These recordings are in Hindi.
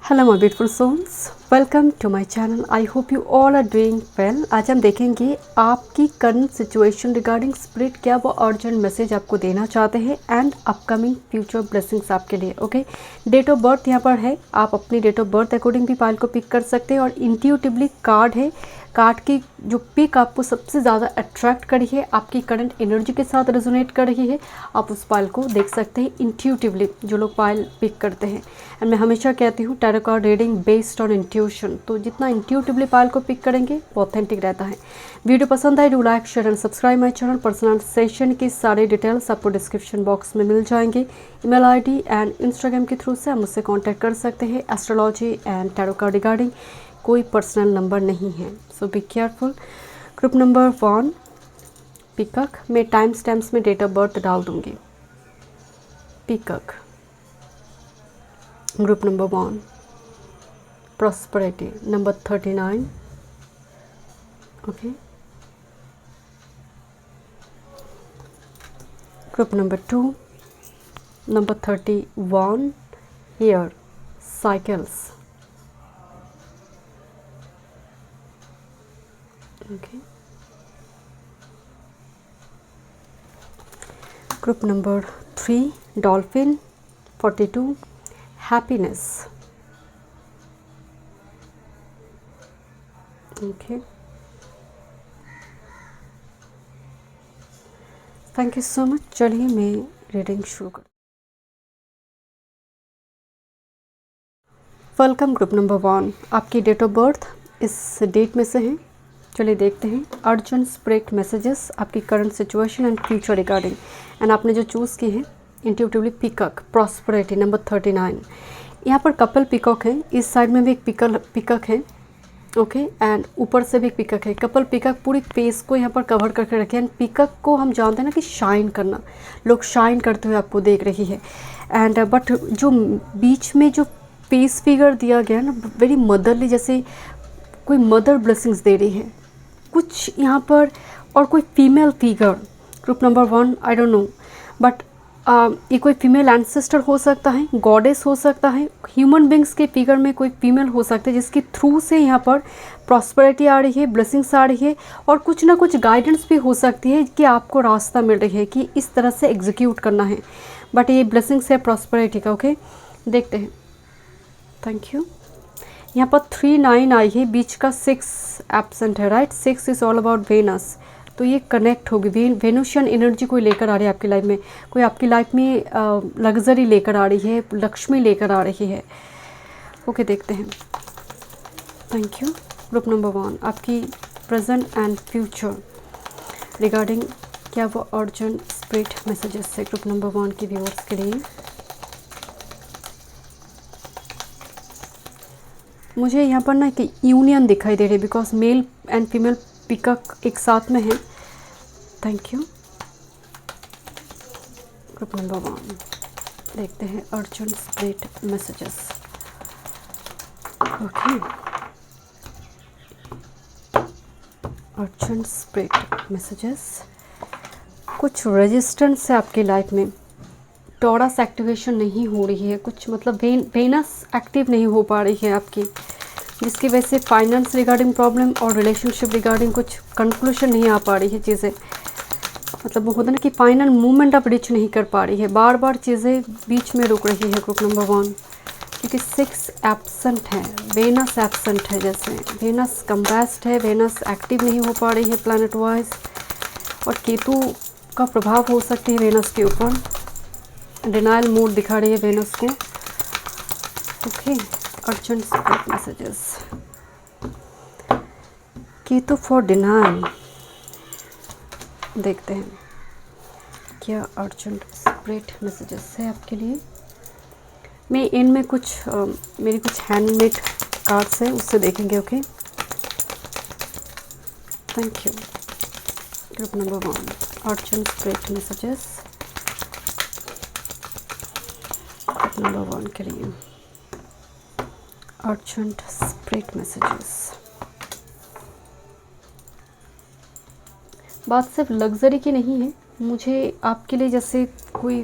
Hello my beautiful souls, welcome to my channel. I hope you all are doing well. आज हम देखेंगे आपकी करंट सिचुएशन रिगार्डिंग स्पिरिट क्या वो अर्जेंट मैसेज आपको देना चाहते हैं एंड अपकमिंग फ्यूचर ब्लेसिंग्स आपके लिए। ओके, डेट ऑफ बर्थ यहाँ पर है, आप अपनी डेट ऑफ बर्थ अकॉर्डिंग भी फाइल को पिक कर सकते हैं। और इंट्यूटिवली कार्ड है, कार्ड की जो पिक आपको सबसे ज़्यादा अट्रैक्ट करी है, आपकी करंट एनर्जी के साथ रेजोनेट कर रही है, आप उस फाइल को देख सकते हैं इंट्यूटिवली, जो लोग फाइल पिक करते हैं। एंड मैं हमेशा कहती हूँ tarot card reading based on intuition, तो जितना इंट्यूटिवली फाइल को पिक करेंगे वो ऑथेंटिक रहता है। वीडियो पसंद आए do like share and subscribe my channel. Personal session की सारे डिटेल्स आपको डिस्क्रिप्शन बॉक्स में मिल जाएंगे। ईमेल आईडी एंड इंस्टाग्राम के थ्रू से आप मुझसे कॉन्टैक्ट कर सकते हैं। Astrology and tarot card regarding कोई पर्सनल नंबर नहीं है, so be careful. Group number 1 pick a, मैं टाइम स्टैम्प्स में डेट ऑफ बर्थ डाल दूंगी। Pick a group number 1 prosperity number 39। Okay, group number 2 number 31 year cycles. Okay, group number 3 dolphin 42 happiness. Okay, thank you so much. चलिए मैं रीडिंग शुरू कर। वेलकम ग्रुप नंबर 1, आपकी डेट ऑफ बर्थ इस डेट में से है। चलिए देखते हैं अर्जेंट स्पिरिट मैसेजेस आपकी current situation and future regarding. And आपने जो चूज़ की है इंट्यूटिवली पिकक प्रॉस्पेरिटी नंबर 39। यहाँ पर कपल पिकॉक है, इस साइड में भी एक पिकक है। ओके, एंड ऊपर से भी एक पिकक है। कपल पिकक पूरी फेस को यहाँ पर कवर करके रखे। एंड पिकक को हम जानते हैं ना कि शाइन करना, लोग शाइन करते हुए आपको देख रही है। एंड बट जो बीच में जो फेस फिगर दिया गया है ना, वेरी मदरली, जैसे कोई मदर ब्लेसिंग्स दे रही है कुछ यहाँ पर। और कोई female figure group number 1, I don't no, but ये कोई फीमेल एंसेस्टर हो सकता है, गॉडेस हो सकता है, ह्यूमन बींग्स के फिगर में कोई फीमेल हो सकता है जिसके थ्रू से यहाँ पर प्रॉस्पेरिटी आ रही है, ब्लेसिंग्स आ रही है। और कुछ ना कुछ गाइडेंस भी हो सकती है कि आपको रास्ता मिल रही है कि इस तरह से एग्जीक्यूट करना है। बट ये ब्लेसिंग्स है प्रॉस्पेरिटी का। ओके, देखते हैं। Thank you. यहाँ पर 39 आई है, बीच का 6 एब्सेंट है, right. 6 is all about Venus, तो ये कनेक्ट होगी। वेनुशियन एनर्जी कोई लेकर आ रही है आपकी लाइफ में, कोई आपकी लाइफ में लग्जरी लेकर आ रही है, लक्ष्मी लेकर आ रही है। ओके, देखते हैं। Thank you. ग्रुप नंबर 1 आपकी प्रेजेंट एंड फ्यूचर रिगार्डिंग क्या वो अर्जेंट स्पिरिट मैसेजेस है ग्रुप नंबर 1 की व्यूअर्स के लिए। मुझे यहाँ पर ना कि यूनियन दिखाई दे रही है, बिकॉज मेल एंड फीमेल पिकक एक साथ में है। Thank you. ग्रुप नंबर 1 देखते हैं urgent spirit messages. Okay, urgent spirit messages. कुछ रेजिस्टेंस है आपकी लाइफ में, टॉरस एक्टिवेशन नहीं हो रही है, कुछ मतलब वेनस एक्टिव नहीं हो पा रही है आपकी, जिसकी वजह से फाइनेंस रिगार्डिंग प्रॉब्लम और रिलेशनशिप रिगार्डिंग कुछ कंक्लूजन नहीं आ पा रही है चीज़ें। मतलब वो होता है ना कि फाइनल मूवमेंट आप रीच नहीं कर पा रही है, बार बार चीज़ें बीच में रुक रही है ग्रुप नंबर 1, क्योंकि 6 एब्सेंट है, वेनस एब्सेंट है, जैसे वेनस कंप्रेस्ड है, वेनस एक्टिव नहीं हो पा रही है प्लैनेट वाइज। और केतु का प्रभाव हो सकती है वेनस के ऊपर, डिनाइल मूड दिखा रही है वेनस को। Okay, urgent spirit messages Ketu for denial. देखते हैं क्या अर्जेंट स्पिरिट मैसेजेस है आपके लिए। मैं इनमें कुछ मेरी कुछ हैंडमेड कार्ड्स हैं, उससे देखेंगे। Okay, thank you. Group number 1 urgent spirit messages number 1 के लिए। Urgent spirit messages. बात सिर्फ लग्जरी की नहीं है, मुझे आपके लिए जैसे कोई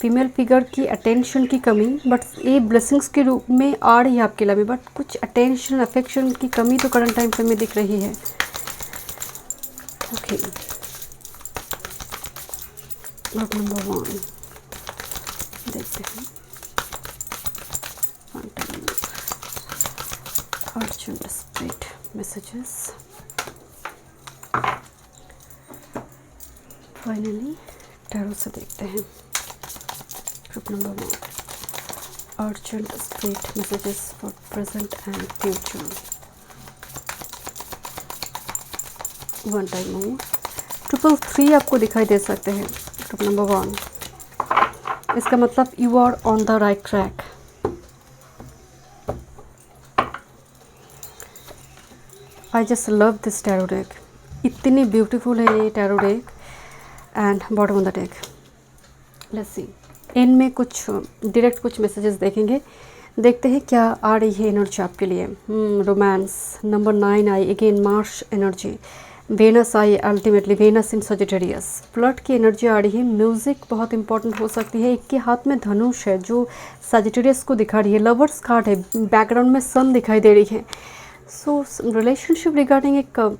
फीमेल फिगर की अटेंशन की कमी, बट ये ब्लेसिंग्स के रूप में आ रही है आपके लाइफ में, बट कुछ अटेंशन अफेक्शन की कमी तो करंट टाइम फ्रेम में दिख रही है। ओके, ग्रुप नंबर 1 देखते हैं। Urgent spirit messages. Finally tarot से देखते हैं। Group number 1 urgent spirit messages for present and future. 1 time move. 333 आपको दिखाई दे सकते हैं। ग्रुप नंबर 1, इसका मतलब you are on the right track. I just love this tarot deck, इतनी ब्यूटीफुल है ये tarot deck. And bottom of the deck, let's see. End में कुछ डायरेक्ट कुछ मैसेजेस देखेंगे, देखते हैं क्या आ रही है एनर्जी आपके लिए। रोमांस। नंबर 9 आई, अगेन मार्स एनर्जी। वेनस आई, अल्टीमेटली वेनस इन सजिटेरियस। फ्लर्ट की एनर्जी आ रही है। म्यूजिक बहुत इंपॉर्टेंट हो सकती है। एक के हाथ में धनुष है जो सजिटेरियस को दिखा रही है। लवर्स कार्ड है, बैकग्राउंड में सन दिखाई दे रही है। सो रिलेशनशिप रिगार्डिंग एक,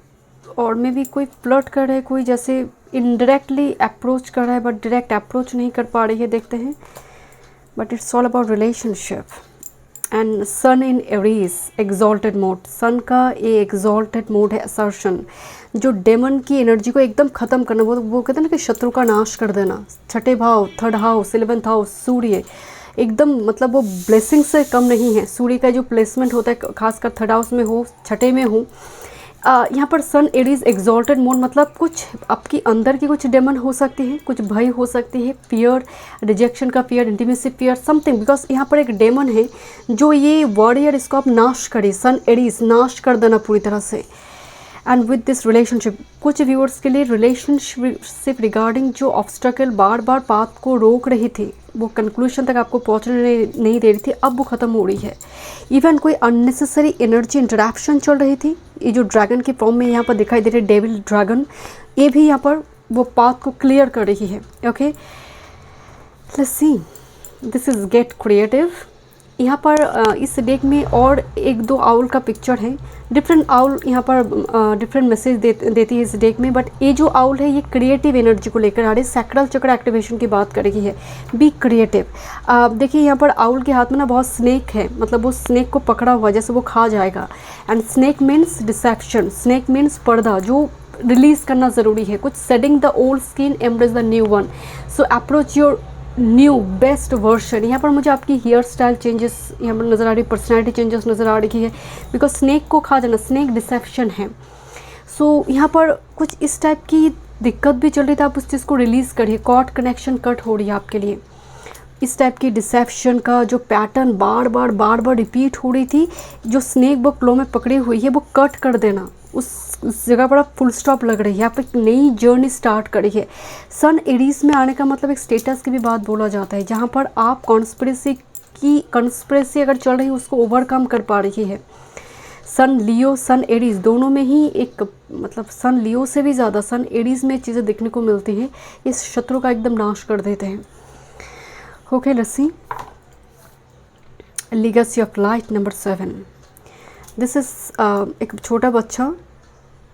और में भी कोई फ्लर्ट कर रहा है, कोई जैसे इनडायरेक्टली अप्रोच कर रहा है बट डायरेक्ट अप्रोच नहीं कर पा रही है, देखते हैं। But it's all about relationship. And sun in Aries, exalted mode. Sun का ये एग्जॉल्टेड मोड है, असर्शन, जो डेमन की एनर्जी को एकदम ख़त्म करना। वो कहते हैं ना कि शत्रु का नाश कर देना। 6ठे भाव, 3rd हाउस, 11th हाउस, सूर्य एकदम, मतलब वो ब्लेसिंग से कम नहीं है। सूर्य का जो प्लेसमेंट होता है, खासकर 3rd हाउस में हो, 6ठे में हो। यहाँ पर सन एरीज एग्जॉल्टेड मोड, मतलब कुछ आपकी अंदर की कुछ डेमन हो सकती है, कुछ भय हो सकती है, फियर, रिजेक्शन का fear, intimacy fear, something. Because यहाँ पर एक डेमन है जो ये वॉरियर, इसको आप नाश करिए। सन एरीज नाश कर देना पूरी तरह से। एंड विद दिस रिलेशनशिप, कुछ व्यूअर्स के लिए रिलेशनशिप रिगार्डिंग जो ऑब्स्टेकल बार बार पाथ को रोक रही थी, वो कंक्लूजन तक आपको पहुंचने नहीं दे रही थी, अब वो ख़त्म हो रही है। इवन कोई अननेसेसरी एनर्जी इंटरैक्शन चल रही थी, ये जो ड्रैगन के फॉर्म में यहाँ पर दिखाई दे रहे डेविल ड्रैगन, ये भी यहाँ पर वो पाथ को क्लियर कर रही है। Okay, let's C, this is gate creative. यहाँ पर इस डेक में और 1-2 आउल का पिक्चर है। डिफरेंट आउल यहाँ पर डिफरेंट मैसेज देती है इस डेक में, बट ये जो आउल है ये क्रिएटिव एनर्जी को लेकर आ रही है। सैक्रल चक्र एक्टिवेशन की बात कर रही है, बी क्रिएटिव। देखिए यहाँ पर आउल के हाथ में ना बहुत स्नेक है, मतलब वो स्नेक को पकड़ा हुआ जैसे वो खा जाएगा। And snake means deception, snake means पर्दा जो रिलीज़ करना ज़रूरी है। कुछ shedding the old skin, embrace the new one, so approach your new best version. यहाँ पर मुझे आपकी हेयर स्टाइल चेंजेस यहाँ पर नज़र आ रही, पर्सनैलिटी चेंजेस नज़र आ रही है। बिकॉज स्नेक को खा जाना, स्नेक डिसेप्शन है। सो यहाँ पर कुछ इस टाइप की दिक्कत भी चल रही थी, आप उस चीज़ को रिलीज़ करिए। कॉर्ड कनेक्शन कट हो रही है आपके लिए। इस टाइप की डिसेप्शन का जो पैटर्न बार बार रिपीट हो रही थी, जो स्नेक वो क्लो में पकड़ी हुई है, वो कट कर देना। उस जगह पर आप फुल स्टॉप लग रही है, आप एक नई जर्नी स्टार्ट करी है। सन एरीज में आने का मतलब एक स्टेटस की भी बात बोला जाता है, जहाँ पर आप कॉन्स्पिरेसी अगर चल रही है उसको ओवरकम कर पा रही है। सन लियो, सन एरीज दोनों में ही एक, मतलब सन लियो से भी ज़्यादा सन एरीज में चीज़ें देखने को मिलती हैं। इस शत्रु का एकदम नाश कर देते हैं। Okay, let's C legacy of light number 7। This is एक छोटा बच्चा,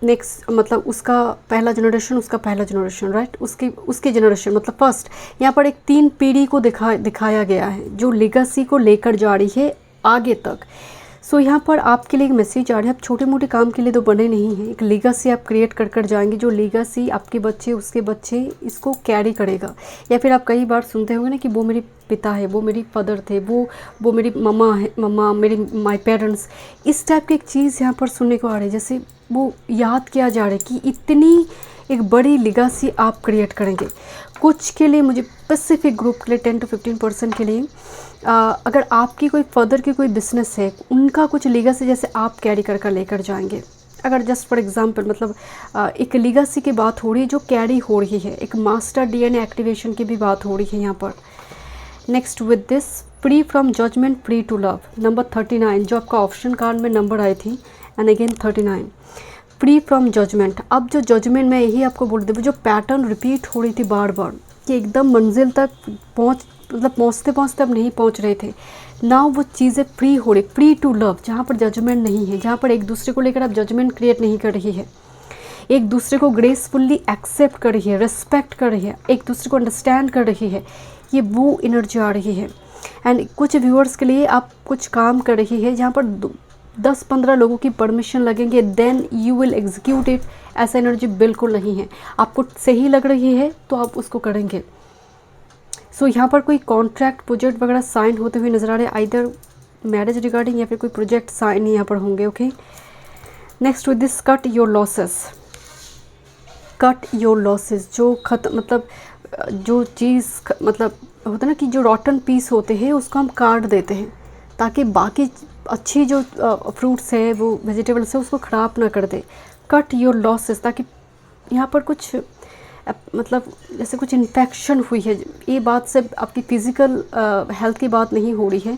नेक्स्ट मतलब उसका पहला जनरेशन राइट, उसकी जनरेशन मतलब फर्स्ट। यहाँ पर एक 3 पीढ़ी को दिखाया गया है जो लीगेसी को लेकर जा रही है आगे तक। सो यहाँ पर आपके लिए एक मैसेज आ रहा है, आप छोटे मोटे काम के लिए तो बने नहीं हैं। एक लीगेसी आप क्रिएट कर जाएंगे, जो लीगेसी आपके बच्चे, उसके बच्चे इसको कैरी करेगा। या फिर आप कई बार सुनते होंगे ना कि वो मेरे पिता है, वो मेरी फादर थे, वो मेरी मम्मा मेरी माय पेरेंट्स। इस टाइप की एक चीज़ यहाँ पर सुनने को आ रही है, जैसे वो याद किया जा रहा है कि इतनी एक बड़ी लीगेसी आप क्रिएट करेंगे। कुछ के लिए, मुझे स्पेसिफिक ग्रुप के लिए 10 to 15% के लिए, अगर आपकी कोई फर्दर की कोई बिजनेस है, उनका कुछ लीगेसी जैसे आप कैरी कर लेकर जाएंगे। अगर जस्ट फॉर एग्जांपल मतलब एक लीगेसी की बात हो रही है जो कैरी हो रही है, एक मास्टर डीएनए एक्टिवेशन की भी बात हो रही है यहाँ पर। Next with this, free from judgement, free to love number 39, जो आपका ऑप्शन कार्ड में नंबर आई थी, and again 39, free from judgement. अब जो जजमेंट, मैं यही आपको बोल रही थी, जो पैटर्न रिपीट हो रही थी बार बार, कि एकदम मंजिल तक पहुँचते पहुँचते अब नहीं पहुँच रहे थे। ना वो चीज़ें फ्री हो रही, फ्री टू लव, जहाँ पर जजमेंट नहीं है, जहाँ पर एक दूसरे को लेकर आप जजमेंट क्रिएट नहीं कर रही है, एक दूसरे को ग्रेसफुल्ली एक्सेप्ट कर रही है, रिस्पेक्ट कर रही है, एक दूसरे को अंडरस्टैंड कर रही है, ये वो एनर्जी आ रही है। एंड कुछ व्यूअर्स के लिए आप कुछ काम कर रही है जहाँ पर 10-15 लोगों की परमिशन लगेंगे, then you will execute it. ऐसा एनर्जी बिल्कुल नहीं है। आपको सही लग रही है तो आप उसको करेंगे। सो यहाँ पर कोई कॉन्ट्रैक्ट प्रोजेक्ट वगैरह साइन होते हुए नज़र आ रहे हैं, आइदर मैरिज रिगार्डिंग या फिर कोई प्रोजेक्ट साइन यहाँ पर होंगे। Okay, next with this cut your losses. Cut your losses, जो मतलब जो चीज़ मतलब होता है ना कि जो रॉटन पीस होते हैं उसको हम काट देते हैं ताकि बाकी अच्छी जो फ्रूट्स है, वो वेजिटेबल्स है, उसको ख़राब ना कर दे। कट योर लॉसेस, ताकि यहाँ पर कुछ मतलब जैसे कुछ इन्फेक्शन हुई है, ये बात से आपकी फ़िज़िकल हेल्थ की बात नहीं हो रही है,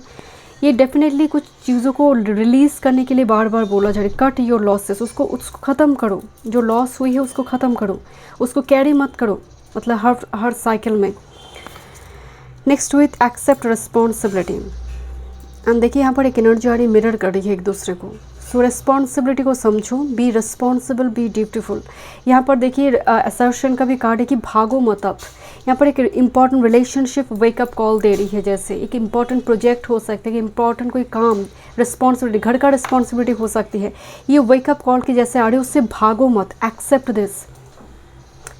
ये डेफिनेटली कुछ चीज़ों को रिलीज़ करने के लिए बार बार बोला जा रहा है। कट योर लॉसेस, उसको ख़त्म करो, जो लॉस हुई है उसको ख़त्म करो, उसको कैरी मत करो, मतलब हर साइकिल में। Next with accept responsibility. And देखिए यहाँ पर एक एनर्जी आ रही, मिरर कर रही है एक दूसरे को। सो रिस्पॉन्सिबिलिटी को समझो, बी रिस्पॉन्सिबल, बी ड्यूटीफुल। यहाँ पर देखिए असर्शन का भी कार्ड है कि भागो मत। अब यहाँ पर एक इम्पॉर्टेंट रिलेशनशिप वेकअप कॉल दे रही है, जैसे एक इम्पॉर्टेंट प्रोजेक्ट हो सकता है कि इम्पॉर्टेंट कोई काम, रिस्पॉन्सिबिलिटी, घर का रिस्पॉन्सिबिलिटी हो सकती है, ये वेकअप कॉल की जैसे आ रही है, उससे भागो मत। Accept this,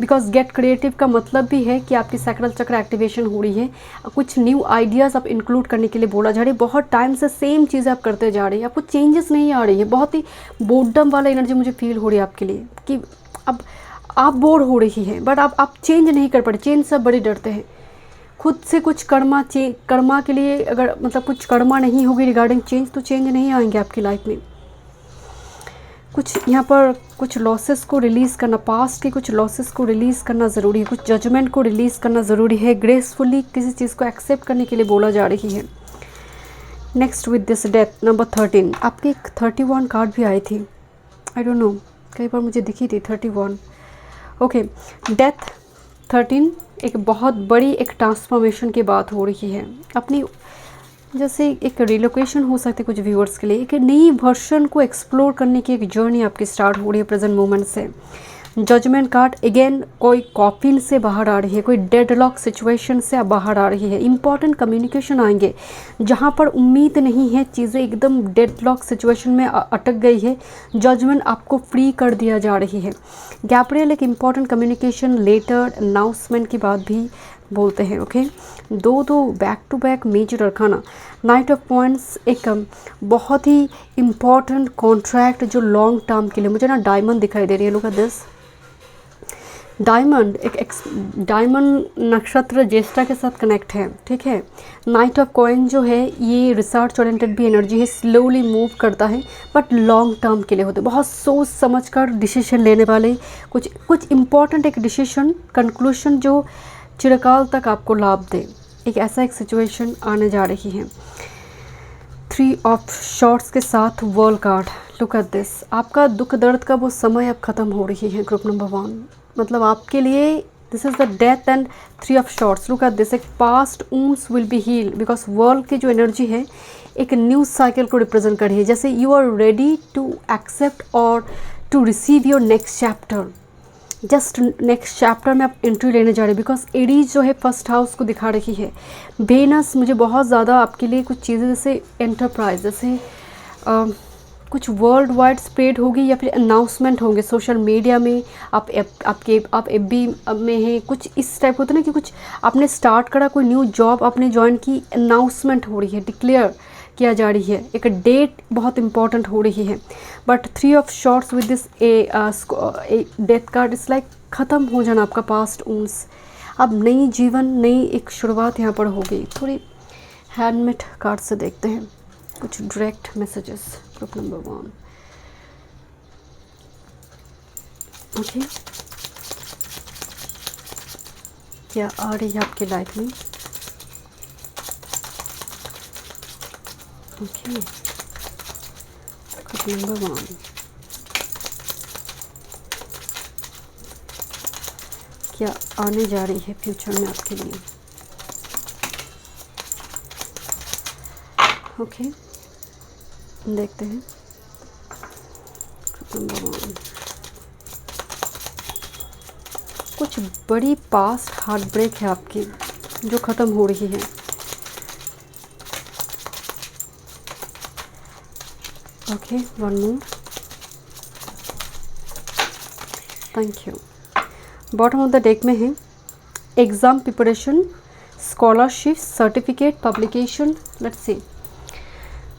because get creative का मतलब भी है कि आपकी सैक्रल चक्र एक्टिवेशन हो रही है। कुछ न्यू आइडियाज़ आप इंक्लूड करने के लिए बोला जा रही है। बहुत टाइम से सेम चीज़ें आप करते जा रहे हैं, आपको चेंजेस नहीं आ रही है। बहुत ही बोर्डम वाला एनर्जी मुझे फील हो रही है आपके लिए कि अब आप बोर हो रही हैं, बट आप चेंज नहीं कर पा रहे। चेंज से बड़े डरते हैं खुद से। कुछ कर्मा के लिए अगर मतलब कुछ कर्मा नहीं होगी रिगार्डिंग चेंज, तो चेंज नहीं आएंगे आपकी लाइफ में। कुछ यहाँ पर कुछ लॉसेस को रिलीज़ करना, पास्ट के कुछ लॉसेस को रिलीज़ करना ज़रूरी है, कुछ जजमेंट को रिलीज़ करना ज़रूरी है। ग्रेसफुली किसी चीज़ को एक्सेप्ट करने के लिए बोला जा रही है। Next with this death number 13। आपकी एक 31 कार्ड भी आई थी, आई डोंट नो, कई बार मुझे दिखी थी 31। ओके, डेथ 13 एक बहुत बड़ी एक ट्रांसफॉर्मेशन की बात हो रही है। अपनी जैसे एक रिलोकेशन हो सकती है कुछ व्यूअर्स के लिए, एक नई वर्जन को एक्सप्लोर करने की एक जर्नी आपकी स्टार्ट हो रही है प्रेजेंट मोमेंट से। जजमेंट कार्ड अगेन, कोई कॉफिन से बाहर आ रही है, कोई डेडलॉक सिचुएशन से बाहर आ रही है। इंपॉर्टेंट कम्युनिकेशन आएंगे जहाँ पर उम्मीद नहीं है, चीज़ें एकदम डेडलॉक सिचुएशन में अटक गई है, जजमेंट आपको फ्री कर दिया जा रही है। गैब्रियल एक इम्पॉर्टेंट कम्युनिकेशन, लेटर, अनाउंसमेंट की बात भी बोलते हैं। ओके, दो बैक टू बैक मेजर रखाना। नाइट ऑफ पॉइंट्स एक बहुत ही इम्पॉर्टेंट कॉन्ट्रैक्ट जो लॉन्ग टर्म के लिए, मुझे ना डायमंड दिखाई दे रही है। लुक एट दिस डायमंड, एक डायमंड नक्षत्र ज्येष्ठा के साथ कनेक्ट है, ठीक है। नाइट ऑफ कॉइन जो है ये रिसर्च ओरिएंटेड भी एनर्जी है, स्लोली मूव करता है बट लॉन्ग टर्म के लिए होते हैं। बहुत सोच समझ कर डिसीजन लेने वाले, कुछ इम्पॉर्टेंट एक डिसीजन कंक्लूशन जो चिरकाल तक आपको लाभ दे, एक ऐसा एक सिचुएशन आने जा रही है। 3 ऑफ शॉर्ट्स के साथ world card. Look at this, आपका दुख दर्द का वो समय अब ख़त्म हो रही है। ग्रुप नंबर 1 मतलब आपके लिए this is the death and 3 of swords. Look at this, एक past wounds will be heal, because world की जो एनर्जी है एक न्यू साइकिल को रिप्रेजेंट कर रही है। जैसे you are ready to accept और to receive your next chapter. Just next chapter में आप एंट्री लेने जा रहे हैं, बिकॉज एरीज जो है फर्स्ट हाउस को दिखा रही है। वेनस मुझे बहुत ज़्यादा आपके लिए कुछ चीज़ें जैसे एंटरप्राइज, जैसे कुछ वर्ल्ड वाइड स्प्रेड होगी या फिर अनाउंसमेंट होंगे सोशल मीडिया में। आप एफबी में हैं, कुछ इस टाइप होता है ना कि कुछ आपने स्टार्ट करा, कोई न्यू जॉब आपने ज्वाइन की, अनाउंसमेंट हो रही है, डिक्लेयर किया जा रही है, एक डेट बहुत इंपॉर्टेंट हो रही है। But 3 of shorts with this A death card is like ख़त्म हो जाना आपका पास्ट वुंड्स। अब नई जीवन, नई एक शुरुआत यहाँ पर होगी। थोड़ी हैंडमेड कार्ड से देखते हैं कुछ direct messages. Group number 1 okay, क्या आ रही है आपकी लाइफ में? ओके, ग्रुप नंबर 1 क्या आने जा रही है फ्यूचर में आपके लिए। ओके, देखते हैं। नंबर 1, कुछ बड़ी पास्ट हार्ट ब्रेक है आपकी जो ख़त्म हो रही है। Okay, 1 more. Thank you. Bottom of the deck में है exam preparation, scholarship, certificate, publication. Let's see,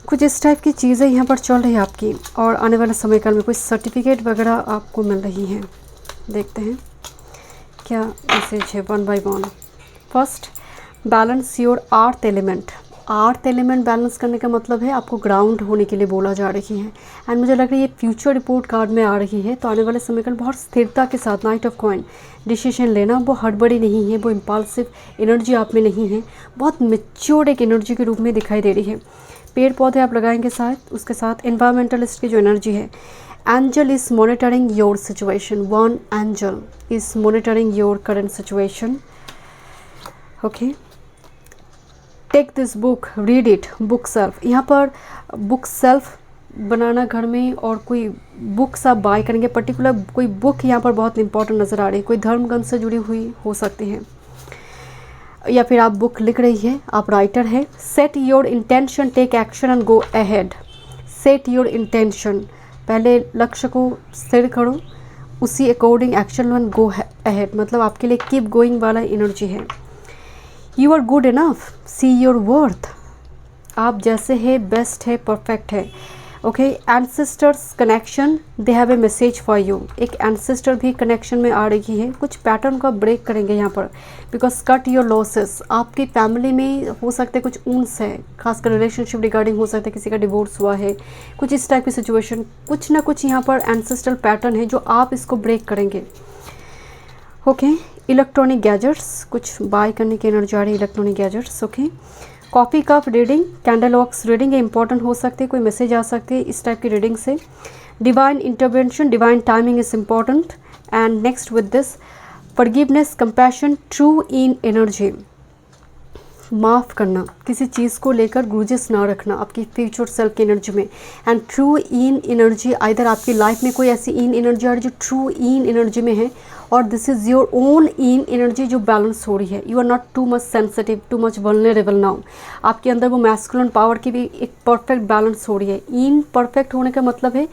कुछ इस टाइप की चीज़ें यहाँ पर चल रही है आपकी, और आने वाले समय काल में कुछ सर्टिफिकेट वगैरह आपको मिल रही हैं। देखते हैं क्या मैसेज है, 1 by 1। First, balance your earth element. Earth element balance करने का मतलब है आपको ग्राउंड होने के लिए बोला जा रही है। एंड मुझे लग रहा है ये फ्यूचर रिपोर्ट कार्ड में आ रही है, तो आने वाले समय काल बहुत स्थिरता के साथ, नाइट ऑफ कॉइन, डिसीजन लेना, वो हड़बड़ी नहीं है, वो इम्पल्सिव एनर्जी आप में नहीं है, बहुत मेच्योर एक एनर्जी के रूप में दिखाई दे रही है। पेड़ पौधे आप लगाएंगे शायद, उसके साथ एनवायरमेंटलिस्ट की जो एनर्जी है। Angel is monitoring your situation. 1 angel is monitoring your current situation. Okay, take this book, read it, bookshelf. यहाँ पर बुक सेल्फ बनाना घर में, और कोई बुक्स आप बाय करेंगे, पर्टिकुलर कोई बुक यहाँ पर बहुत इंपॉर्टेंट नज़र आ रही है, कोई धर्म ग्रंथ से जुड़ी हुई हो सकती है, या फिर आप बुक लिख रही है, आप राइटर है। Set your intention, take action and go ahead. Set your intention, पहले लक्ष्य को स्थिर करो, उसी according action and go ahead, मतलब आपके लिए कीप गोइंग वाला एनर्जी है। You are good enough, see your worth, आप जैसे है बेस्ट है, परफेक्ट है। Okay, ancestors connection, they have a message for you. एक एंसेस्टर भी कनेक्शन में आ रही है, कुछ पैटर्न का ब्रेक करेंगे यहाँ पर, बिकॉज कट योर लॉसेस। आपकी फैमिली में हो सकते कुछ ऊंस है, खासकर रिलेशनशिप रिगार्डिंग हो सकता है, किसी का डिवोर्स हुआ है, कुछ इस टाइप की सिचुएशन, कुछ ना कुछ यहाँ पर एंसेस्ट्रल पैटर्न है जो आप इसको ब्रेक करेंगे। ओके, इलेक्ट्रॉनिक गैजेट्स, कुछ बाय करने की एनर्जी आ रही है, electronic gadgets. Okay, coffee cup reading, candle wax reading, ये इंपॉर्टेंट हो सकती है, कोई मैसेज आ सकती है इस टाइप की रीडिंग से। Divine intervention, divine timing is important. And next with this, forgiveness, compassion, true in energy, माफ़ करना, किसी चीज़ को लेकर ग्रूजेस ना रखना आपकी फ्यूचर सेल्फ की एनर्जी में। And true in energy, either आपकी लाइफ में कोई ऐसी इन एनर्जी आ रही है जो ट्रू इन एनर्जी में है, और this is your own in energy जो बैलेंस हो रही है। You are not too much sensitive, too much vulnerable now. आपके अंदर वो मैस्कुलिन पावर की भी एक परफेक्ट बैलेंस हो रही है। इन परफेक्ट होने का मतलब है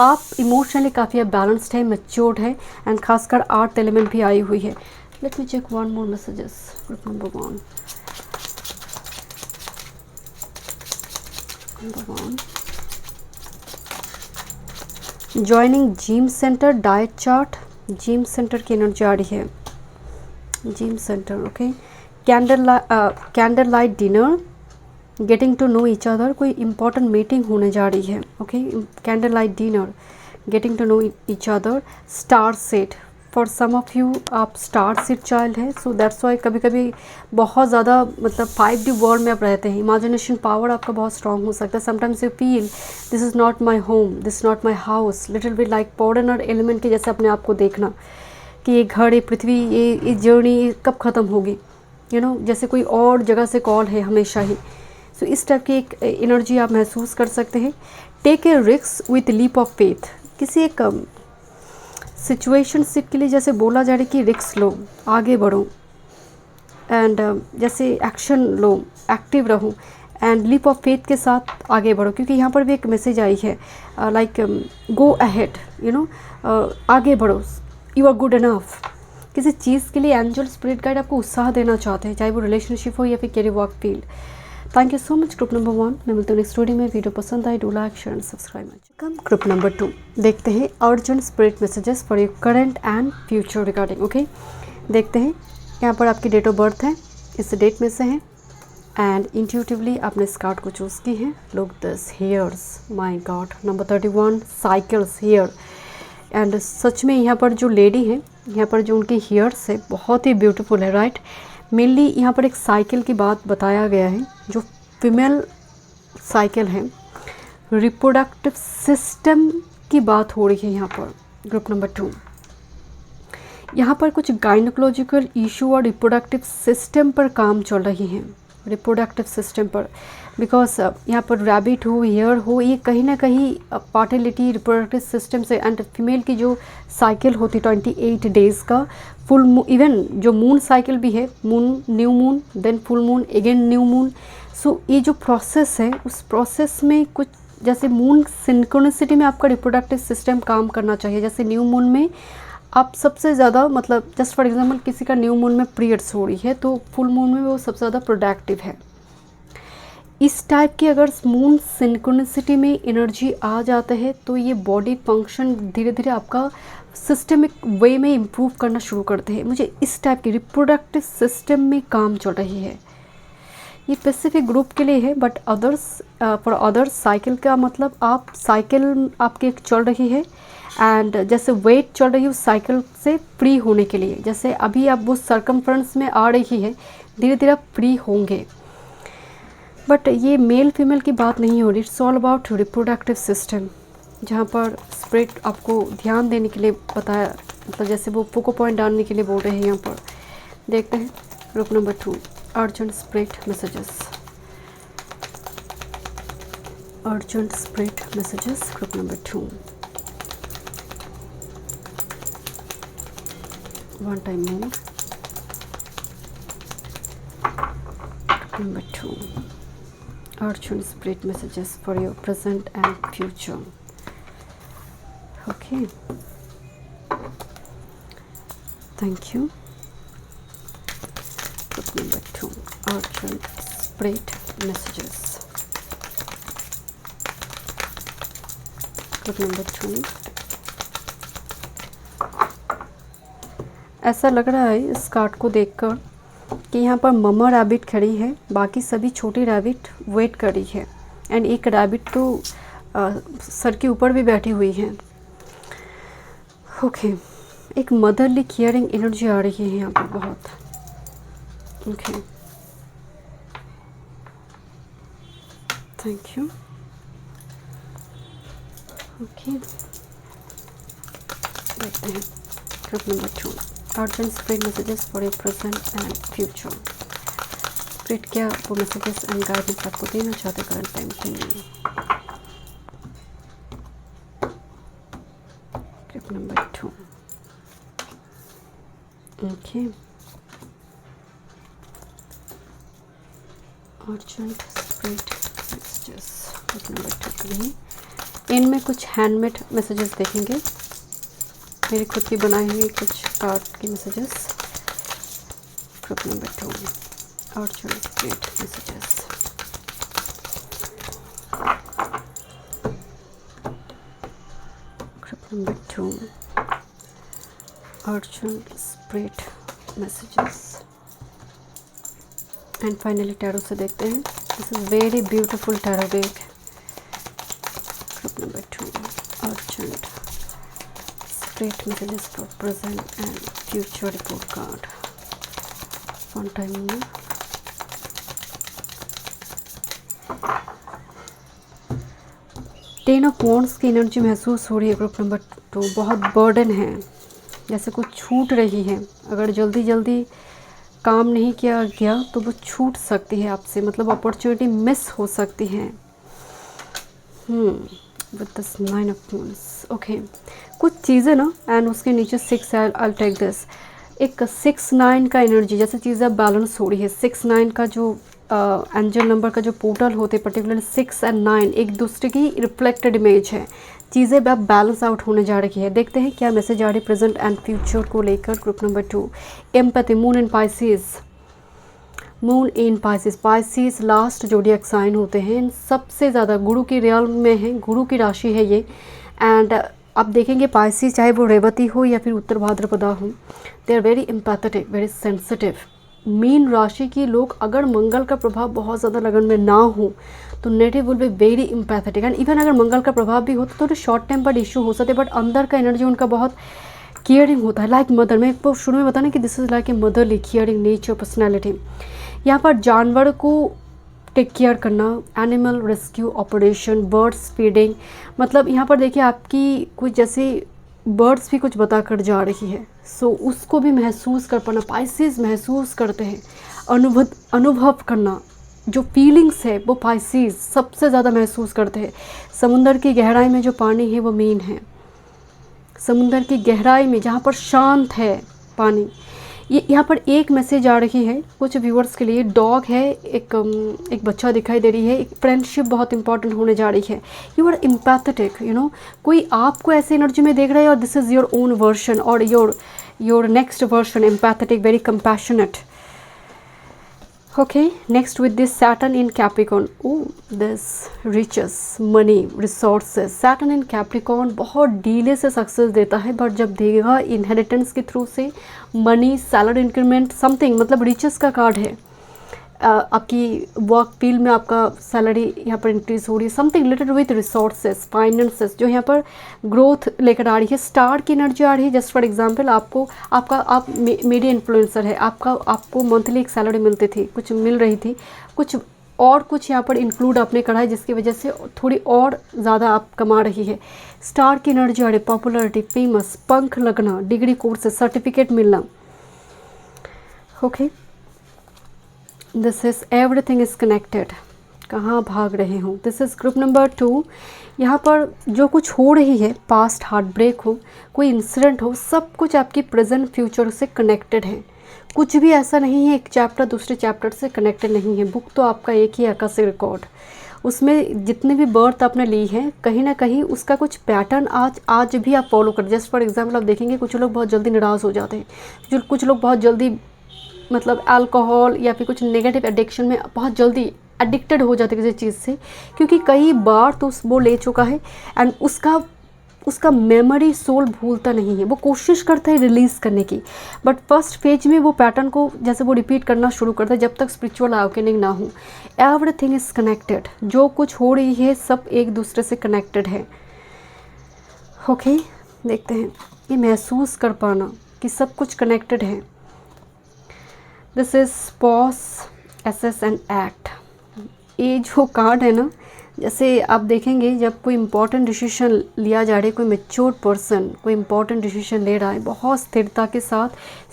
आप इमोशनली काफ़ी बैलेंस्ड है, मैच्योर्ड है, एंड खासकर आर्ट एलिमेंट भी आई हुई है। Let me check 1 more messages, group number 1। Joining gym centre, diet chart, gym centre की एनर्जी आ रही है, gym centre. Okay, candle light dinner, getting to know each other, कोई इंपॉर्टेंट मीटिंग होने जा रही है। Okay, candle light dinner, getting to know each other, star set, for some of you आप स्टार सीड चाइल्ड है, सो दैट्स वाई कभी कभी बहुत ज़्यादा मतलब 5D वर्ल्ड में आप रहते हैं, इमेजिनेशन पावर आपका बहुत स्ट्रांग हो सकता है। Sometimes you feel this is not my home, this is not my house, little bit like foreigner element के जैसे अपने आप को देखना कि ये घर, ये पृथ्वी, ये जर्नी कब ख़त्म होगी, यू नो, जैसे कोई और जगह से कॉल है हमेशा ही। सो इस टाइप की एक एनर्जी आप महसूस कर सकते हैं। Take a risk with leap of faith, किसी एक सिचुएशनशिप के लिए जैसे बोला जा रहा है कि रिस्क लो, आगे बढ़ो, एंड जैसे एक्शन लो, एक्टिव रहो, एंड लीप ऑफ फेथ के साथ आगे बढ़ो, क्योंकि यहाँ पर भी एक मैसेज आई है like go ahead, you know, आगे बढ़ो, यू आर गुड इनफ। किसी चीज़ के लिए एंजल स्पिरिट गाइड आपको उत्साह देना चाहते हैं, चाहे वो रिलेशनशिप हो या फिर career work field. Thank you so much group number 1। मैं मिलती हूँ नेक्स्ट वीडियो में। वीडियो पसंद आए do like share and subscribe. Come group number 2 देखते हैं urgent spirit messages for your current and future regarding. Okay, देखते हैं यहाँ पर आपकी डेट ऑफ बर्थ है, इस डेट में से है, एंड इंट्यूटिवली आपने इस कार्ड को चूज़ की है। Look this here's, my god, number 31 cycles here. And सच में यहाँ पर जो लेडी है, यहाँ पर जो उनकी हेयर्स है बहुत ही ब्यूटीफुल है, राइट। मेनली यहाँ पर एक साइकिल की बात बताया गया है, जो फीमेल साइकिल है, रिप्रोडक्टिव सिस्टम की बात हो रही है यहाँ पर। ग्रुप नंबर 2, यहाँ पर कुछ गायनोकोलॉजिकल इशू और रिप्रोडक्टिव सिस्टम पर काम चल रही हैं, रिप्रोडक्टिव सिस्टम पर, बिकॉज यहाँ पर रैबिट हो, हेयर हो, ये कहीं ना कहीं फर्टिलिटी, रिप्रोडक्टिव सिस्टम से, एंड फीमेल की जो साइकिल होती है 28 डेज़ का, फुल इवन जो मून साइकिल भी है, moon, new moon, then full moon, again new moon. So ये जो प्रोसेस है, उस प्रोसेस में कुछ जैसे मून सिंक्रोनिसिटी में आपका रिप्रोडक्टिव सिस्टम काम करना चाहिए। जैसे न्यू मून में आप सबसे ज़्यादा, मतलब जस्ट फॉर एग्जांपल किसी का न्यू मून में पीरियड्स हो रही है तो फुल मून में वो सबसे ज़्यादा प्रोडक्टिव है। इस टाइप की अगर मून सिंक्रोनिसिटी में एनर्जी आ जाता है तो ये बॉडी फंक्शन धीरे धीरे आपका सिस्टमिक वे में इम्प्रूव करना शुरू करते हैं। मुझे इस टाइप की रिप्रोडक्टिव सिस्टम में काम चल रही है। ये स्पेसिफिक ग्रुप के लिए है, but others, for others cycle का मतलब आप साइकिल आपकी एक चल रही है एंड जैसे वेट चल रही है उस साइकिल से फ्री होने के लिए। जैसे अभी आप वो सर्कमफ्रेंस में आ रही है, धीरे धीरे आप फ्री होंगे। बट ये मेल फीमेल की बात नहीं हो रही, it's all about reproductive system, जहाँ पर स्प्रिट आपको ध्यान देने के लिए बताया, मतलब जैसे वो फोको पॉइंट डालने के लिए बोल रहे हैं। यहाँ पर देखते हैं group number 2, urgent spirit messages, urgent spirit messages, group number 2, one time more, number 2, urgent spirit messages for your present and future. Okay, thank you. Group number 2, urgent spirit messages, group number 2. ऐसा लग रहा है इस कार्ड को देखकर कि यहाँ पर मम्मा रैबिट खड़ी है, बाकी सभी छोटी रैबिट वेट कर रही है, एंड एक रैबिट तो सर के ऊपर भी बैठी हुई है। ओके, एक मदरली केयरिंग एनर्जी आ रही है यहाँ पर बहुत। Okay, thank you. ओके, देखते हैं group number 2, urgent spirit messages for your present and future. Spirit क्या वो मैसेजेस एंड गाइडेंस आपको देना चाहते करंट टाइम के लिए। Group number 2, okay, urgent spirit messages group number 2 के लिए। इनमें कुछ हैंडमेड मैसेजेस देखेंगे, मेरी खुद की बनाई हुई कुछ कार्ड के messages. Group number 2, urgent spirit messages. Group number 2, urgent spirit messages. And finally tarot से देखते हैं। This is very beautiful tarot deck. Group number 2, urgent spirit messages for present and future report card. One time में टेन ऑफ वॉन्ड्स की एनर्जी महसूस हो रही है। ग्रुप नंबर 2 बहुत बर्डन है, जैसे कुछ छूट रही है। अगर जल्दी जल्दी काम नहीं किया गया तो वो छूट सकती है आपसे, मतलब अपॉर्चुनिटी मिस हो सकती है। With this 9 of wands. Okay, कुछ चीज़ें ना, एंड उसके नीचे 6 है। आई टेक दिस, एक 6-9 का एनर्जी, जैसे चीज़ें बैलेंस हो रही है। 6-9 का जो एंजल नंबर का जो पोर्टल होते हैं, पर्टिकुलर 6 और 9 एक दूसरे की रिफ्लेक्टेड इमेज है। चीज़ें अब बैलेंस आउट होने जा रही है। देखते हैं क्या मैसेज आ रही है प्रेजेंट एंड फ्यूचर को लेकर। Group number 2, empathy, moon in Pisces. Moon in Pisces, Pisces last zodiac sign होते हैं, सबसे ज़्यादा गुरु की रियल्म में है, गुरु की राशि है ये। एंड आप देखेंगे पाइसेस चाहे वो रेवती हो या फिर उत्तर भाद्रपदा हो, they are very empathetic, very sensitive. मीन राशि के लोग अगर मंगल का प्रभाव बहुत ज़्यादा लगन में ना हो तो native will be very empathetic. And even अगर मंगल का प्रभाव भी हो तो थोड़े शॉर्ट टेम्पर्ड इशू हो सकते हैं, बट अंदर का एनर्जी उनका बहुत केयरिंग होता है, लाइक मदर। मैं आपको शुरू में बताना कि this is like a motherly caring nature personality. यहाँ पर जानवर को टेक केयर करना, animal rescue operation, birds feeding, मतलब यहाँ पर देखिए आपकी कुछ जैसे बर्ड्स भी कुछ बता कर जा रही है। सो उसको भी महसूस कर पाना, पाइसेस महसूस करते हैं, अनुभव करना, जो फीलिंग्स है वो पाइसेस सबसे ज़्यादा महसूस करते हैं। समुंदर की गहराई में जो पानी है वो मीन है, समुंदर की गहराई में जहाँ पर शांत है पानी। ये यहाँ पर एक मैसेज आ रही है कुछ व्यूअर्स के लिए। डॉग है, एक बच्चा दिखाई दे रही है, एक फ्रेंडशिप बहुत इंपॉर्टेंट होने जा रही है। You are empathetic, you know, कोई आपको ऐसे एनर्जी में देख रहा है और this is your own version और your next version, empathetic, very compassionate. Okay, next with this Saturn in Capricorn, oh this riches, money, resources, Saturn in Capricorn बहुत डीले से सक्सेस देता है, बट जब देगा इनहेरिटेंस के थ्रू से, मनी, सैलरी इंक्रीमेंट, समथिंग, मतलब रिचेस का कार्ड है। आपकी वर्क फील्ड में आपका सैलरी यहाँ पर इंक्रीज हो रही है, something related with resources, finances, जो यहाँ पर ग्रोथ लेकर आ रही है। स्टार की एनर्जी आ रही है। जस्ट फॉर एग्जांपल, आप मीडिया इन्फ्लुएंसर है, आपको मंथली एक सैलरी मिलती थी, कुछ मिल रही थी, कुछ यहाँ पर इंक्लूड आपने करा है, जिसकी वजह से थोड़ी और ज़्यादा आप कमा रही है। स्टार की एनर्जी आ रही है। पॉपुलरिटी, फेमस, पंख लगना, डिग्री कोर्स, सर्टिफिकेट मिलना। Okay, this is everything is connected. कहाँ भाग रहे हो? This is group number 2। यहाँ पर जो कुछ हो रही है, पास्ट हार्ट ब्रेक हो, कोई इंसिडेंट हो, सब कुछ आपकी प्रेजेंट फ्यूचर से कनेक्टेड है। कुछ भी ऐसा नहीं है एक चैप्टर दूसरे चैप्टर से कनेक्टेड नहीं है। बुक तो आपका एक ही है, आकाशिक रिकॉर्ड। उसमें जितने भी बर्थ आपने ली है, कहीं ना कहीं उसका कुछ पैटर्न आज भी आप फॉलो करें। जस्ट फॉर एग्जाम्पल, आप देखेंगे कुछ लोग बहुत जल्दी निराश हो जाते हैं, कुछ लोग बहुत जल्दी मतलब अल्कोहल या फिर कुछ नेगेटिव एडिक्शन में बहुत जल्दी एडिक्टेड हो जाते किसी चीज़ से, क्योंकि कई बार तो वो ले चुका है एंड उसका मेमोरी सोल भूलता नहीं है। वो कोशिश करता है रिलीज़ करने की, बट फर्स्ट फेज में वो पैटर्न को जैसे वो रिपीट करना शुरू करता है जब तक स्पिरिचुअल अवेकनिंग ना हो। Everything is connected. जो कुछ हो रही है सब एक दूसरे से कनेक्टेड है। ओके, देखते हैं। ये महसूस कर पाना कि सब कुछ कनेक्टेड है। This is pause, assess and act. ये जो कार्ड है ना, जैसे आप देखेंगे जब कोई इंपॉर्टेंट डिसीजन लिया जा रहा है, कोई मैच्योर पर्सन कोई इंपॉर्टेंट डिसीजन ले रहा है, बहुत स्थिरता के साथ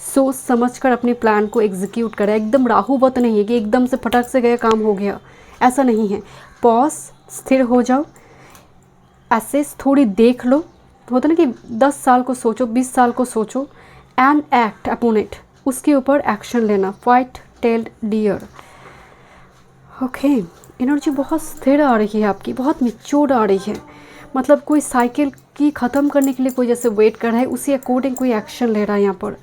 सोच समझकर अपने प्लान को एग्जीक्यूट करें। एकदम राहुवत नहीं है कि एकदम से फटक से गया काम हो गया, ऐसा नहीं है। पॉज, स्थिर हो जाओ, एसेस, थोड़ी देख लो। होता ना कि 10 साल को सोचो, 20 साल को सोचो, एंड एक्ट अपॉन इट, उसके ऊपर एक्शन लेना। White tailed deer. Okay, energy बहुत स्थिर आ रही है आपकी, बहुत मैच्योर आ रही है। मतलब कोई साइकिल की ख़त्म करने के लिए कोई जैसे वेट कर रहा है, उसी अकॉर्डिंग कोई एक्शन ले रहा है यहाँ पर।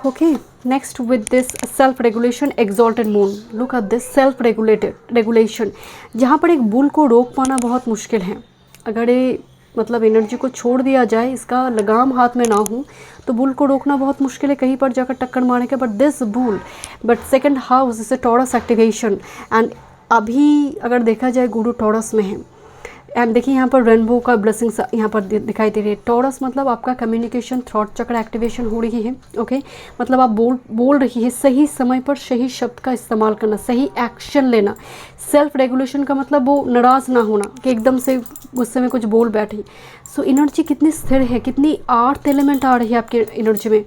Okay, next with this self regulation, exalted moon. Look at this self regulation. जहाँ पर एक बुल को रोक पाना बहुत मुश्किल है। अगर ये मतलब एनर्जी को छोड़ दिया जाए, इसका लगाम हाथ में ना हो, तो बुल को रोकना बहुत मुश्किल है, कहीं पर जाकर टक्कर मारेगा। But this bull, but second house is a taurus activation and अभी अगर देखा जाए गुरु टॉरस में है। एंड देखिए यहाँ पर रेनबो का ब्लेसिंग्स यहाँ पर दिखाई दे रही है। टॉरस मतलब आपका कम्युनिकेशन, थॉट चक्र एक्टिवेशन हो रही है। ओके, मतलब आप बोल रही है, सही समय पर सही शब्द का इस्तेमाल करना, सही एक्शन लेना। सेल्फ रेगुलेशन का मतलब वो नाराज़ ना होना कि एकदम से गुस्से में कुछ बोल बैठी। सो एनर्जी कितनी स्थिर है, कितनी अर्थ एलिमेंट आ रही है आपके एनर्जी में।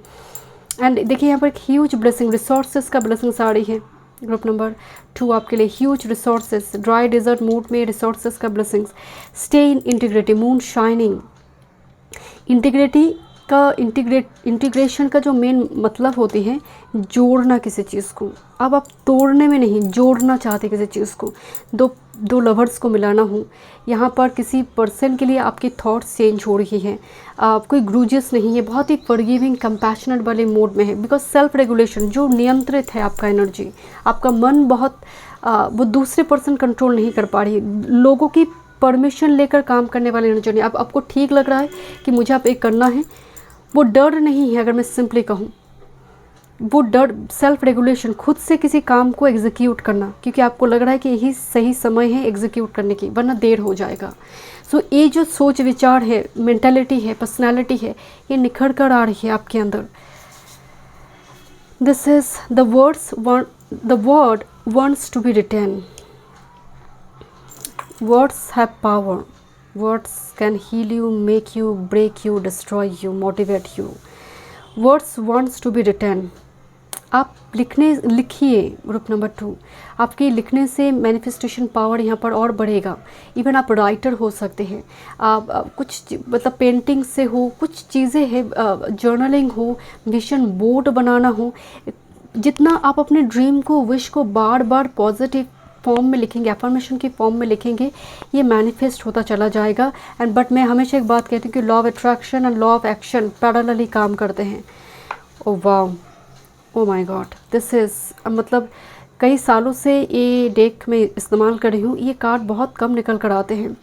एंड देखिए यहाँ पर एक ह्यूज ब्लेसिंग, रिसोर्सेज का ब्लेसिंग्स आ रही है। ग्रुप नंबर 2 आपके लिए huge resources, dry desert mood में रिसोर्सेज का blessings. Stay in integrity, moon shining. Integrity का इंटीग्रेशन का जो मेन मतलब होती है जोड़ना किसी चीज़ को। अब आप तोड़ने में नहीं, जोड़ना चाहते किसी चीज़ को, दो लवर्स को मिलाना हो। यहाँ पर किसी पर्सन के लिए आपकी थॉट्स चेंज हो रही है, कोई ग्रूजेस नहीं है, बहुत ही फॉरगिविंग कंपैशनेट वाले मोड में है। बिकॉज सेल्फ रेगुलेशन जो नियंत्रित है आपका एनर्जी, आपका मन बहुत वो दूसरे पर्सन कंट्रोल नहीं कर पा रही है। लोगों की परमिशन लेकर काम करने वाली एनर्जी नहीं। अब आपको ठीक लग रहा है कि मुझे आप एक करना है, वो डर नहीं है। अगर मैं सिंपली कहूँ, वो डर, सेल्फ रेगुलेशन, खुद से किसी काम को एग्जीक्यूट करना, क्योंकि आपको लग रहा है कि यही सही समय है एग्जीक्यूट करने की, वरना देर हो जाएगा। सो ये जो सोच विचार है, मेंटालिटी है, पर्सनालिटी है, ये निखर कर आ रही है आपके अंदर। This is the word wants to be written. Words have power. Words can heal you, make you, break you, destroy you, motivate you. Words wants to be written. आप लिखिए। ग्रुप नंबर 2, आपके लिखने से मैनिफेस्टेशन पावर यहाँ पर और बढ़ेगा। इवन आप राइटर हो सकते हैं, आप कुछ मतलब पेंटिंग से हो, कुछ चीज़ें हैं, जर्नलिंग हो, विजन बोर्ड बनाना हो। जितना आप अपने ड्रीम को, विश को बार बार पॉजिटिव फॉर्म में लिखेंगे, एफर्मेशन की फॉर्म में लिखेंगे, ये मैनिफेस्ट होता चला जाएगा। एंड बट मैं हमेशा एक बात कहती हूँ कि law of attraction and law of action parallelly काम करते हैं। ओ वाह, oh my God, this is मतलब कई सालों से ये डेक में इस्तेमाल कर रही हूँ, ये कार्ड बहुत कम निकल कर आते हैं।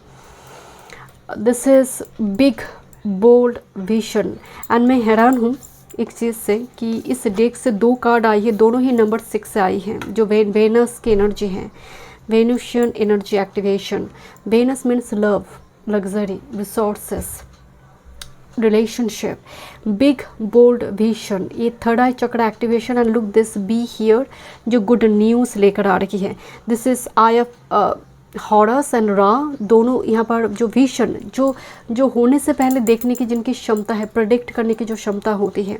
This is big bold vision. And मैं हैरान हूँ एक चीज़ से कि इस डेक से 2 कार्ड आई है, दोनों ही नंबर 6 से आई हैं, जो वेनस की एनर्जी है, Venusian energy activation. Venus means love, luxury, resources, relationship, big bold vision, ये third eye chakra activation. And look this be here, जो गुड न्यूज़ लेकर आ रही है। This is eye of Horus and Ra, दोनों यहाँ पर जो विजन, जो होने से पहले देखने की जिनकी क्षमता है, प्रेडिक्ट करने की जो क्षमता होती है,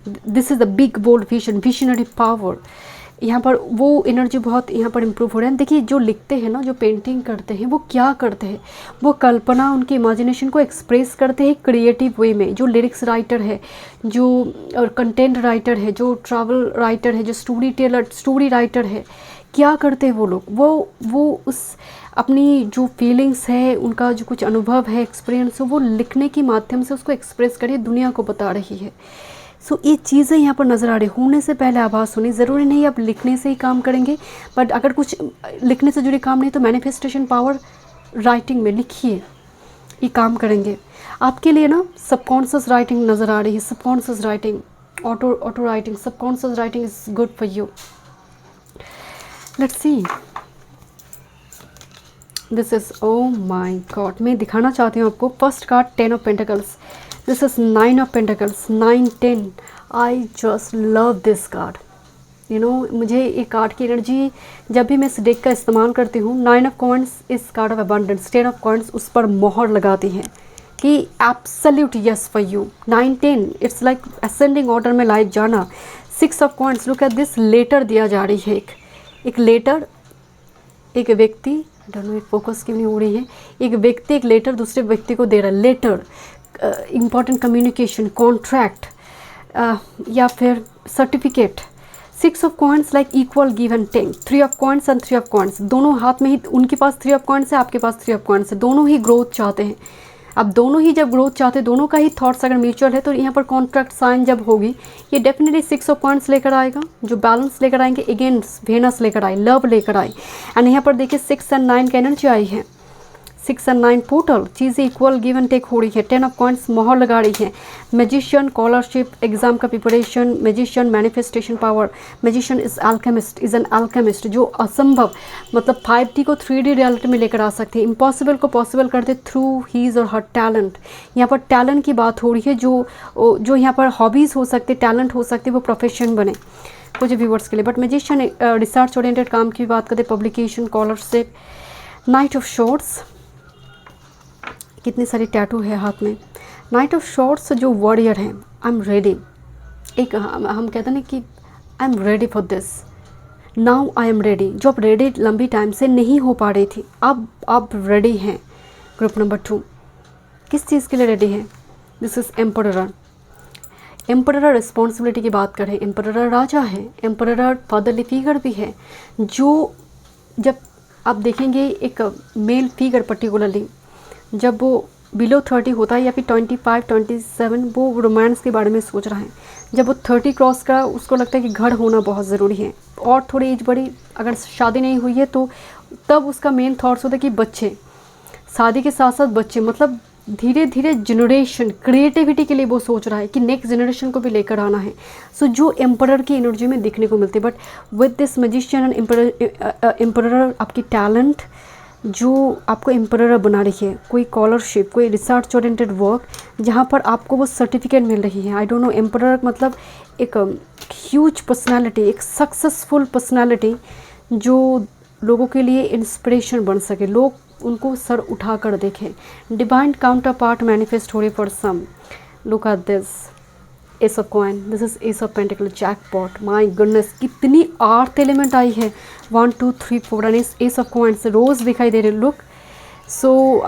this is the big bold vision, visionary power. यहाँ पर वो एनर्जी बहुत यहाँ पर इम्प्रूव हो रहा है। देखिए जो लिखते हैं ना, जो पेंटिंग करते हैं, वो क्या करते हैं, वो कल्पना, उनकी इमेजिनेशन को एक्सप्रेस करते हैं क्रिएटिव वे में। जो लिरिक्स राइटर है, जो और कंटेंट राइटर है, जो ट्रैवल राइटर है, जो स्टोरी टेलर, स्टोरी राइटर है, क्या करते हैं वो लोग, वो उस अपनी जो फीलिंग्स है, उनका जो कुछ अनुभव है, एक्सपीरियंस है, वो लिखने के माध्यम से उसको एक्सप्रेस करिए, दुनिया को बता रही है। सो ये चीज़ें यहाँ पर नज़र आ रही, होने से पहले आभास होनी। ज़रूरी नहीं आप लिखने से ही काम करेंगे, बट अगर कुछ लिखने से जुड़े काम नहीं तो मैनिफेस्टेशन पावर राइटिंग में लिखिए, ये काम करेंगे आपके लिए ना। सबकॉन्शियस राइटिंग नज़र आ रही है, subconscious writing, auto writing, subconscious writing is good for you. Let's see this is, oh my God, मैं दिखाना चाहती हूँ आपको। First card 10 of pentacles, this is 9 of pentacles, 9 10। I just love this card, you know. मुझे ये कार्ड की एनर्जी जब भी मैं इस डेक का इस्तेमाल करती हूँ, 9 ऑफ कॉइंस इस card of abundance, 10 of coins उस पर मोहर लगाती है कि absolute yes for you. 9 10 it's like ascending order में लाइफ जाना। 6 of coins, look at this, letter दिया जा रही है, एक लेटर, एक व्यक्ति, डोंट फोकस क्यों नहीं हो रही है, एक व्यक्ति एक लेटर दूसरे व्यक्ति को दे रहा है। लेटर, इम्पॉर्टेंट कम्युनिकेशन, कॉन्ट्रैक्ट या फिर certificate. 6 of coins like equal give and take. 3 of coins and 3 of coins, दोनों हाथ में ही, उनके पास 3 ऑफ कॉइंस है, आपके पास 3 ऑफ कॉइंस है, दोनों ही ग्रोथ चाहते हैं। अब दोनों ही जब ग्रोथ चाहते हैं, दोनों का ही थॉट्स अगर म्यूचुअल है, तो यहाँ पर कॉन्ट्रैक्ट साइन जब होगी, ये डेफिनेटली 6 ऑफ कॉइंस लेकर आएगा, जो बैलेंस लेकर आएंगे, अगेंस्ट वेनस लेकर आए, लव लेकर आए। एंड यहाँ पर देखिए 6 एंड 9 का एनर्जी आई है, 6 एंड 9 टोटल चीज़ें इक्वल गिव एंड टेक हो रही है। 10 ऑफ कॉइंस मोहर लगा रही है। मैजिशियन, स्कॉलरशिप, एग्जाम का preparation, magician, manifestation power. Magician is alchemist, is an alchemist, जो असंभव मतलब 5D को 3D रियलिटी में लेकर आ सकते हैं, इम्पॉसिबल को पॉसिबल करते थ्रू हीज और हर टैलेंट। यहाँ पर टैलेंट की बात हो रही है, जो यहाँ पर हॉबीज़ हो सकते, टैलेंट हो सकते, वो प्रोफेशन बने कुछ व्यूवर्स के लिए। बट मैजिशियन रिसर्च ओरिएंटेड काम की बात करते, publication, scholarship. Night of shorts, कितनी सारी टैटू है हाथ में। नाइट ऑफ शॉर्ट्स जो वॉरियर हैं, आई एम रेडी, एक हम कहते हैं ना कि I am ready for this, now I am ready. जो आप रेडी लंबी टाइम से नहीं हो पा रही थी, अब आप रेडी हैं। ग्रुप नंबर 2 किस चीज़ के लिए रेडी है? This is emperor. Emperor responsibility की बात करें, एम्परर राजा है, एम्परर फादरली फिगर भी है। जो जब आप देखेंगे एक मेल फिगर पर्टिकुलरली जब वो बिलो 30 होता है या फिर 25 27, वो रोमांस के बारे में सोच रहा है। जब वो 30 क्रॉस का, उसको लगता है कि घर होना बहुत ज़रूरी है, और थोड़ी एज बड़ी, अगर शादी नहीं हुई है तो तब उसका मेन थॉट्स होता है कि बच्चे, शादी के साथ साथ बच्चे, मतलब धीरे धीरे जनरेशन, क्रिएटिविटी के लिए वो सोच रहा है कि नेक्स्ट जनरेशन को भी लेकर आना है। सो जो एम्परर की एनर्जी में दिखने को मिलती है। But with this magician and emperor आपकी टैलेंट जो आपको एम्परर बना रही है, कोई स्कॉलरशिप, कोई रिसर्च ओरिएंटेड वर्क जहाँ पर आपको वो सर्टिफिकेट मिल रही है। आई डोंट नो, एम्परर मतलब एक ह्यूज पर्सनालिटी, एक सक्सेसफुल पर्सनालिटी जो लोगों के लिए इंस्पिरेशन बन सके। लोग उनको सर उठा कर देखें। डिवाइन काउंटर पार्ट मैनिफेस्ट हो रही for some. Look at this ace of coin, this is ace of pentacle, jackpot, my goodness कितनी आर्थ एलिमेंट आई है, 1 2 3 4 and ace of coins, rose दिखाई दे रहे, look so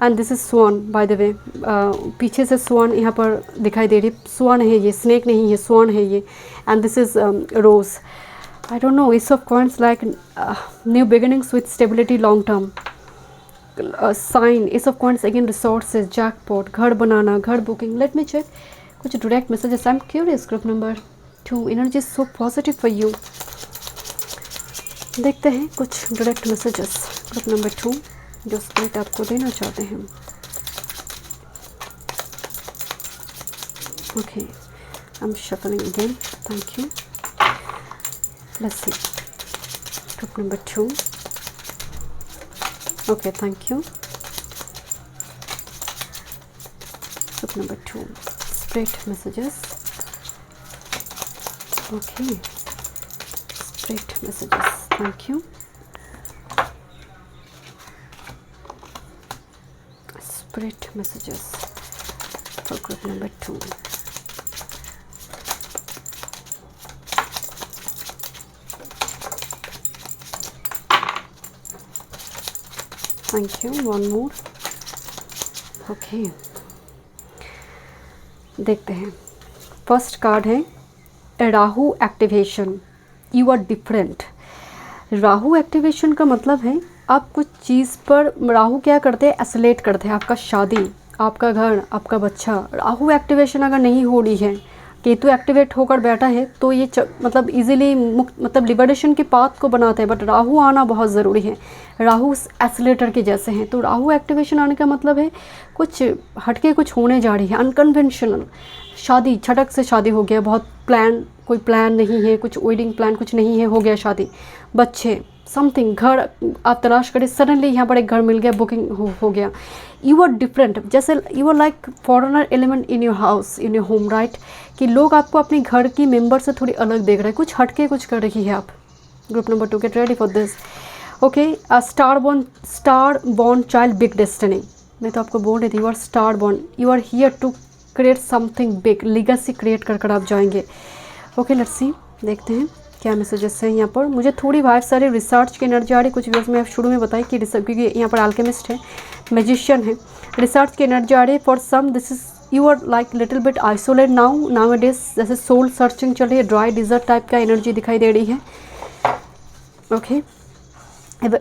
and this is swan by the way, पीछे से स्वान यहाँ पर दिखाई दे रही, स्वान है ये, स्नेक नहीं है, स्वान है ये, and this is rose. I don't know, ace of coins like new beginnings with stability long term, sign, ace of coins again, resources, jackpot, घर बनाना, घर बुकिंग। let me check कुछ direct messages, I'm curious, group number 2, energy is so positive for you। देखते हैं कुछ direct messages group number 2 जो स्पिरिट आपको देना चाहते हैं। okay, I'm shuffling again, thank you। Let's see group number 2, okay, thank you। group number 2 spirit messages, okay, spirit messages, thank you। spirit messages for group number 2, thank you, one more, okay। देखते हैं, फर्स्ट कार्ड है Rahu activation, you are different. Rahu activation का मतलब है आप कुछ चीज़ पर, राहु क्या करते हैं, एसलेट करते हैं, आपका शादी, आपका घर, आपका बच्चा। राहु एक्टिवेशन अगर नहीं हो रही है, केतु एक्टिवेट होकर बैठा है तो ये मतलब इजीली मुक्त, मतलब लिबरेशन के पाथ को बनाते हैं, बट राहु आना बहुत ज़रूरी है। राहु एसलेटर के जैसे हैं, तो राहु एक्टिवेशन आने का मतलब है कुछ हटके कुछ होने जा रही है, अनकन्वेंशनल। शादी, झटक से शादी हो गया, बहुत प्लान, कोई प्लान नहीं है, कुछ वेडिंग प्लान कुछ नहीं है, हो गया शादी, बच्चे, समथिंग, घर आप तलाश करें, सडनली यहाँ पर एक घर मिल गया, बुकिंग हो गया। यू आर डिफरेंट, जैसे you are like foreigner element in your house, in your home, right, कि लोग आपको अपने घर की मेंबर से थोड़ी अलग देख रहे हैं, कुछ हटके कुछ कर रही है आप। Group number 2, get ready for this, okay. Star born child, big destiny, मैं तो आपको बोल रही थी, you are star born, you are here to create something big, legacy create कर आप जाएंगे। ओके, लेट्स सी, देखते हैं क्या मैसेजेस हैं यहाँ पर। मुझे थोड़ी बहुत सारी रिसर्च की एनर्जी आ रही, कुछ व्यूअर्स में शुरू में बताई कि रिसर्च, क्योंकि यहाँ पर अल्केमिस्ट है, मैजिशियन है, रिसर्च की एनर्जी आ रही है। For some this is, you are like little bit isolate nowadays, जैसे सोल सर्चिंग चल रही है, ड्राई डिजर्ट टाइप का एनर्जी दिखाई दे रही है। ओके,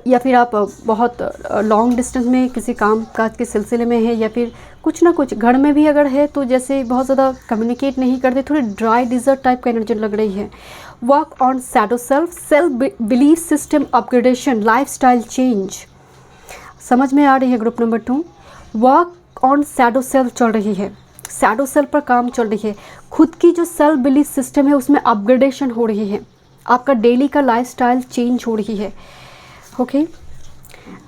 या फिर आप बहुत लॉन्ग डिस्टेंस में किसी काम काज के सिलसिले में है, या फिर कुछ ना कुछ घर में भी अगर है तो जैसे बहुत ज़्यादा कम्युनिकेट नहीं करते, थोड़ी ड्राई डिजर्ट टाइप का एनर्जी लग रही है। Work on shadow self belief system upgradation, lifestyle change, समझ में आ रही है। Group number 2, work on shadow self चल रही है, शैडो सेल्फ पर काम चल रही है, खुद की जो सेल्फ बिलीफ सिस्टम है उसमें अपग्रेडेशन हो रही है, आपका डेली का लाइफस्टाइल चेंज हो रही है। Okay,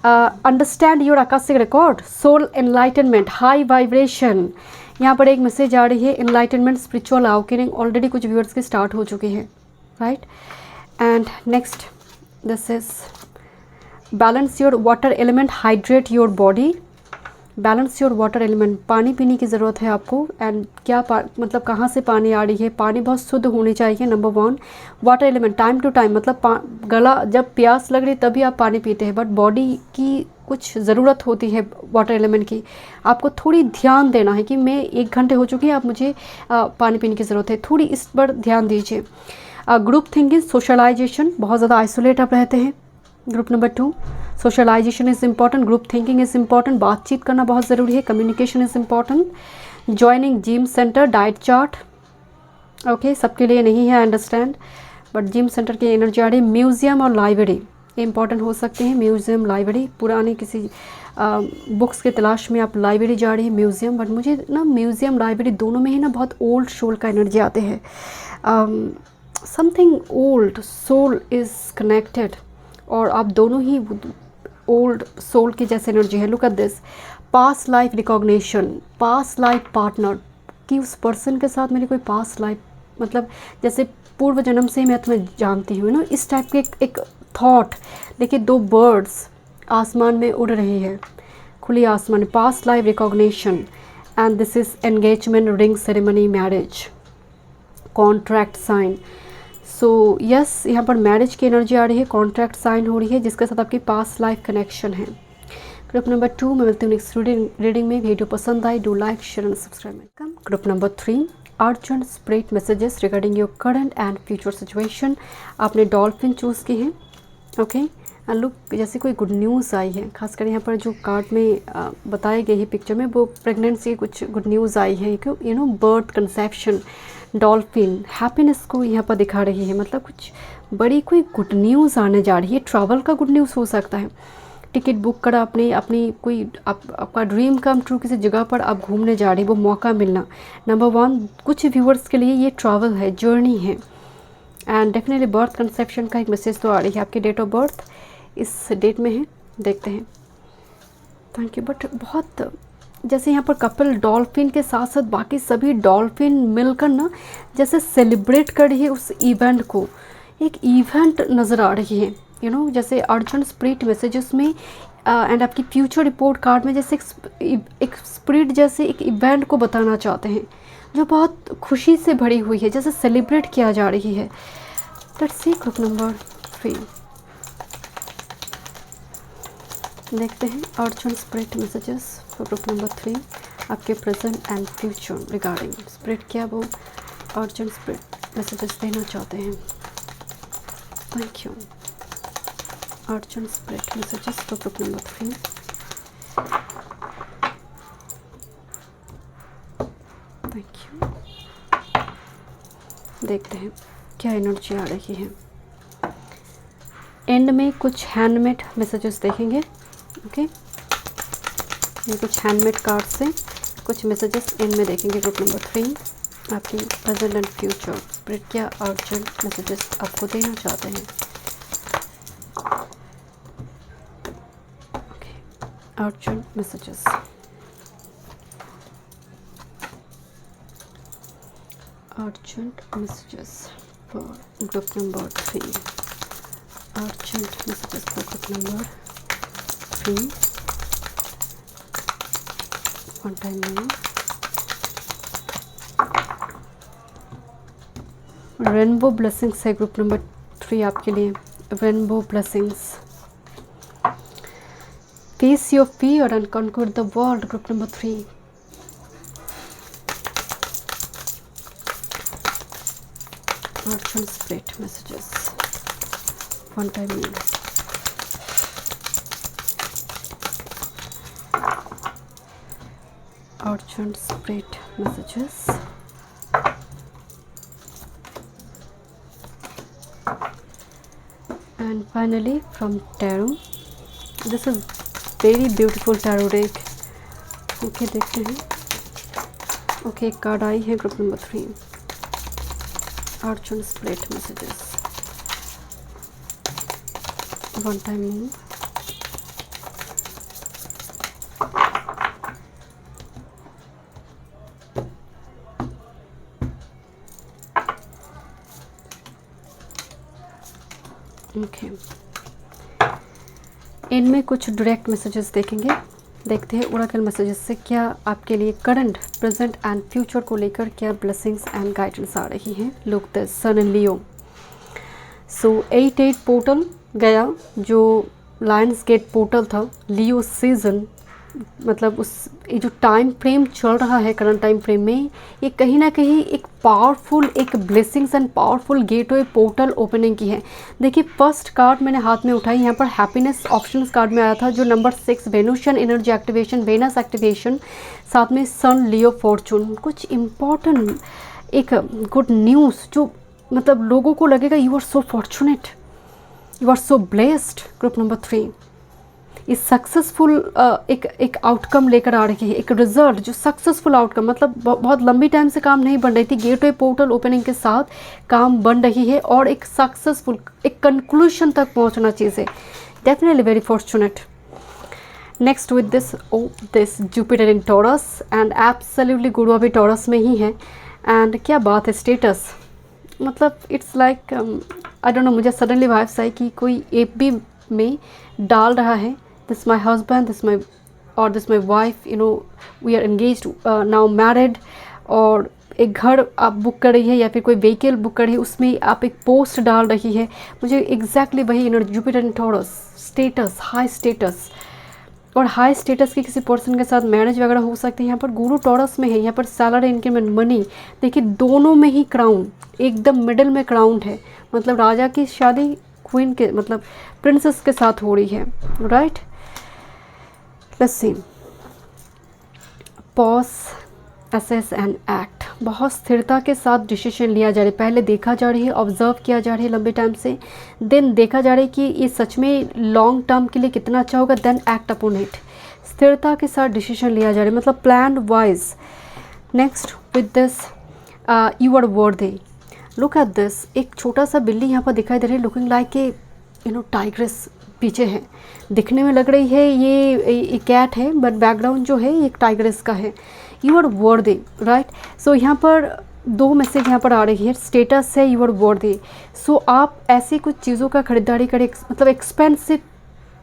understand your akashic record, soul enlightenment, high vibration, यहाँ पर एक मैसेज आ रही है, एनलाइटनमेंट, स्पिरिचुअल अवेकनिंग, ऑलरेडी कुछ व्यूअर्स की स्टार्ट हो चुकी है, right. And next, this is balance your water element, hydrate your body, balance your water element, पानी पीने की ज़रूरत है आपको। एंड क्या मतलब कहाँ से पानी आ रही है, पानी बहुत शुद्ध होनी चाहिए, number 1। Water element, time to time, मतलब गला जब प्यास लग रही तभी आप पानी पीते हैं, बट बॉडी की कुछ ज़रूरत होती है वाटर एलिमेंट की, आपको थोड़ी ध्यान देना है कि मैं 1 घंटे हो चुकी है, अब मुझे पानी पीने की ज़रूरत है, थोड़ी इस पर ध्यान दीजिए। ग्रुप थिंकिंग, सोशलाइजेशन, बहुत ज़्यादा आइसोलेट आप रहते हैं। Group number 2, socialization is important, group thinking is important, बातचीत करना बहुत ज़रूरी है, communication is important, joining gym centre, diet chart, okay, सबके लिए नहीं है, I understand, but gym centre की एनर्जी आ रही है। म्यूज़ियम और लाइब्रेरी इंपॉर्टेंट हो सकते हैं, म्यूज़ियम, लाइब्रेरी, पुरानी किसी बुक्स के तलाश में आप लाइब्रेरी जा रही है, म्यूज़ियम, बट मुझे ना म्यूज़ियम लाइब्रेरी दोनों में ही ना बहुत ओल्ड सोल का एनर्जी आते हैं, something old soul is connected, और आप दोनों ही ओल्ड सोल की जैसे एनर्जी है। Look at this, past life recognition, past life partner, कि उस पर्सन के साथ मेरी कोई पास्ट लाइफ, मतलब जैसे पूर्व जन्म से ही मैं तुम्हें जानती हूँ ना, इस टाइप के एक थॉट। देखिए 2 बर्ड्स, आसमान में उड़ रही है, खुली आसमान, past life recognition, and this is engagement, ring ceremony, marriage, contract sign. So yes, यहाँ पर मैरिज की एनर्जी आ रही है, कॉन्ट्रैक्ट साइन हो रही है जिसके साथ आपकी पास्ट लाइफ कनेक्शन है। ग्रुप नंबर 2 में मिलती हूँ नेक्स्ट रीडिंग में। वीडियो पसंद आई, do like, share and subscribe. Group number 3, urgent spirit messages regarding your current and future situation. आपने डॉल्फिन चूज़ की है, ओके। एंड लुक, जैसे कोई गुड न्यूज़ आई है, खासकर यहाँ पर जो कार्ड में बताई गई है पिक्चर में, वो प्रेगनेंसी कुछ गुड न्यूज़ आई है, you know birth, conception, dolphin, happiness को यहाँ पर दिखा रही है। मतलब कुछ बड़ी कोई गुड न्यूज़ आने जा रही है, ट्रैवल का गुड न्यूज़ हो सकता है। टिकट बुक करा आपने, अपनी कोई आपका ड्रीम कम ट्रू, किसी जगह पर आप घूमने जा रहे हैं, वो मौका मिलना। नंबर 1, कुछ व्यूअर्स के लिए ये ट्रैवल है, जर्नी है, एंड डेफिनेटली बर्थ कंसेप्शन का एक मैसेज तो आ रही है। आपकी डेट ऑफ बर्थ इस डेट में है, देखते हैं। Thank you. बट बहुत जैसे यहाँ पर कपल डॉल्फिन के साथ साथ बाकी सभी डॉल्फिन मिलकर ना जैसे सेलिब्रेट कर रही है उस इवेंट को, एक इवेंट नज़र आ रही है, यू नो, जैसे अर्जेंट स्पिरिट मैसेजेस में एंड आपकी फ्यूचर रिपोर्ट कार्ड में जैसे एक स्पिरिट जैसे एक इवेंट को बताना चाहते हैं जो बहुत खुशी से भरी हुई है, जैसे सेलिब्रेट किया जा रही है। लेट्स सी ग्रुप नंबर 3, देखते हैं urgent spirit messages for group number 3, आपके present and future regarding. Spirit क्या वो अर्जेंट स्पिरिट मैसेजेस देना चाहते हैं। Thank you. Urgent spirit messages for group number 3। Thank you. देखते हैं क्या एनर्जी आ रही है। एंड में कुछ हैंडमेड मैसेजेस देखेंगे, ओके। ये कुछ हैंडमेड कार्ड से कुछ मैसेजेस एंड में देखेंगे ग्रुप नंबर 3, आपकी प्रेजेंट एंड फ्यूचर। स्पिरिट क्या अर्जेंट मैसेजेस आपको देना चाहते हैं। Urgent messages. Urgent messages for group number 3. Urgent messages for group number 3. One time more. Rainbow blessings है ग्रुप नंबर 3 आपके लिए। Rainbow blessings. Face your fear and conquer the world, group number 3. Urgent spirit messages. One time more. Urgent spirit messages. And finally from tarot. This is very beautiful tarot deck, okay. देखते हैं, ओके। एक कार्ड आई है group number 3, urgent spirit messages. One time move. Okay, इनमें कुछ डायरेक्ट मैसेजेस देखेंगे। देखते हैं ओरेकल मैसेजेस से क्या आपके लिए करंट, प्रेजेंट एंड फ्यूचर को लेकर क्या ब्लेसिंग्स एंड गाइडेंस आ रही हैं। Look the sun in Leo. So 8-8 portal गया, जो लायंस गेट पोर्टल था, लियो सीजन, मतलब उस ये जो टाइम फ्रेम चल रहा है करंट टाइम फ्रेम में, ये कहीं ना कहीं एक पावरफुल, एक blessings and powerful gateway portal opening की है। देखिए फर्स्ट कार्ड मैंने हाथ में उठाई, यहाँ पर हैप्पीनेस ऑप्शंस कार्ड में आया था, जो number 6 Venusian energy activation, Venus activation, साथ में सन, लियो, फॉर्चून। कुछ इम्पॉर्टेंट एक गुड न्यूज़ जो मतलब लोगों को लगेगा you are so fortunate, you are so blessed. Group number 3 इस सक्सेसफुल एक आउटकम लेकर आ रही है, एक रिजल्ट जो सक्सेसफुल आउटकम, मतलब बहुत लंबी टाइम से काम नहीं बन रही थी, गेटवे पोर्टल ओपनिंग के साथ काम बन रही है और एक सक्सेसफुल, एक कंक्लूजन तक पहुंचना चीज़ें। Definitely very fortunate. Next with this Jupiter in taurus and absolutely Gurua भी टॉरस में ही है। एंड क्या बात है, स्टेटस मतलब it's like I don't know, मुझे सडनली वाइब्स आई कि कोई एफबी में डाल रहा है this my husband, this my और this my wife, you know we are engaged, now married, और एक घर आप बुक कर रही है या फिर कोई व्हीकल बुक कर रही है, उसमें आप एक पोस्ट डाल रही है, मुझे एग्जैक्टली वही energy, Jupiter and taurus, status, high status, और हाई स्टेटस के किसी पर्सन के साथ मैरिज वगैरह हो सकती है। यहाँ पर गुरु टॉरस में है, यहाँ पर सैलरी, इंक्रीमेंट, मनी, देखिए दोनों में ही क्राउन, एकदम मिडिल में क्राउन है, मतलब राजा की शादी क्वीन के मतलब प्रिंसेस के साथ हो रही है, right. Let's see, pause, assess and act, बहुत स्थिरता के साथ डिसीजन लिया जा रहा है, पहले देखा जा रही है, ऑब्जर्व किया जा रही है लंबे टाइम से, देन देखा जा रहा है कि ये सच में लॉन्ग टर्म के लिए कितना अच्छा होगा, देन एक्ट अपॉन इट, स्थिरता के साथ डिसीजन लिया जा रहा है, मतलब plan wise. Next, with this you are worthy, look at this, एक छोटा सा बिल्ली यहाँ पर दिखाई दे रही है, looking like a you know tigress पीछे है, दिखने में लग रही है ये कैट है, बट बैकग्राउंड जो है ये एक टाइग्रेस का है। You are worthy, right. So यहाँ पर दो मैसेज यहाँ पर आ रही है, स्टेटस है यू आर वर्दी, सो आप ऐसी कुछ चीज़ों का खरीदारी करें, मतलब एक्सपेंसिव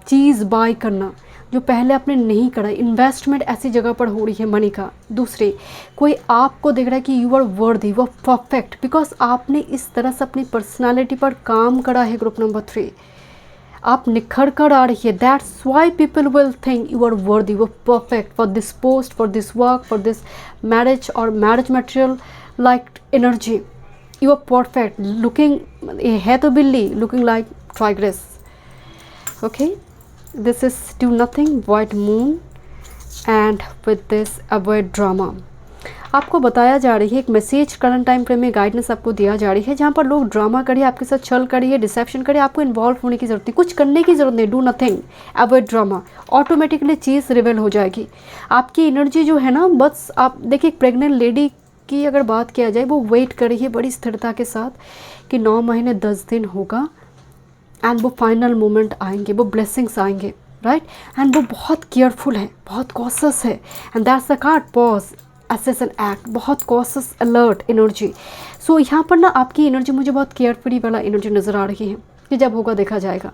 चीज़ बाय करना जो पहले आपने नहीं करा, इन्वेस्टमेंट ऐसी जगह पर हो रही है मनी का। दूसरे, कोई आपको देख रहा है कि यू आर वर्दी, वो परफेक्ट, बिकॉज आपने इस तरह से अपनी पर्सनालिटी पर काम करा है। ग्रुप नंबर 3, आप निखर कर आ रही है, that's why people will think you are worthy, वो perfect for this post, for this work, for this marriage और marriage material like energy, you are perfect, looking, है तो बिल्ली, looking like tigress, okay. This is do nothing, white moon, and with this avoid drama. आपको बताया जा रही है, एक मैसेज करंट टाइम फ्रेम में गाइडेंस आपको दिया जा रही है, जहाँ पर लोग ड्रामा करिए, आपके साथ छल करिए, डिसेप्शन करिए, आपको इन्वॉल्व होने की ज़रूरत नहीं, कुछ करने की ज़रूरत नहीं, do nothing, avoid drama, automatically चीज़ रिवेल हो जाएगी। आपकी एनर्जी जो है ना, बस आप देखिए, एक प्रेग्नेंट लेडी की अगर बात किया जाए, वो वेट कर रही है बड़ी स्थिरता के साथ कि 9 महीने 10 दिन होगा एंड वो फाइनल मोमेंट आएंगे, वो ब्लेसिंग्स आएंगे, राइट। एंड वो बहुत केयरफुल है, बहुत कॉशस है, and that's the card, pause, assess and act, बहुत कॉशस, अलर्ट एनर्जी। सो यहाँ पर ना आपकी एनर्जी मुझे बहुत केयरफ्री वाला एनर्जी नज़र आ रही है कि जब होगा देखा जाएगा,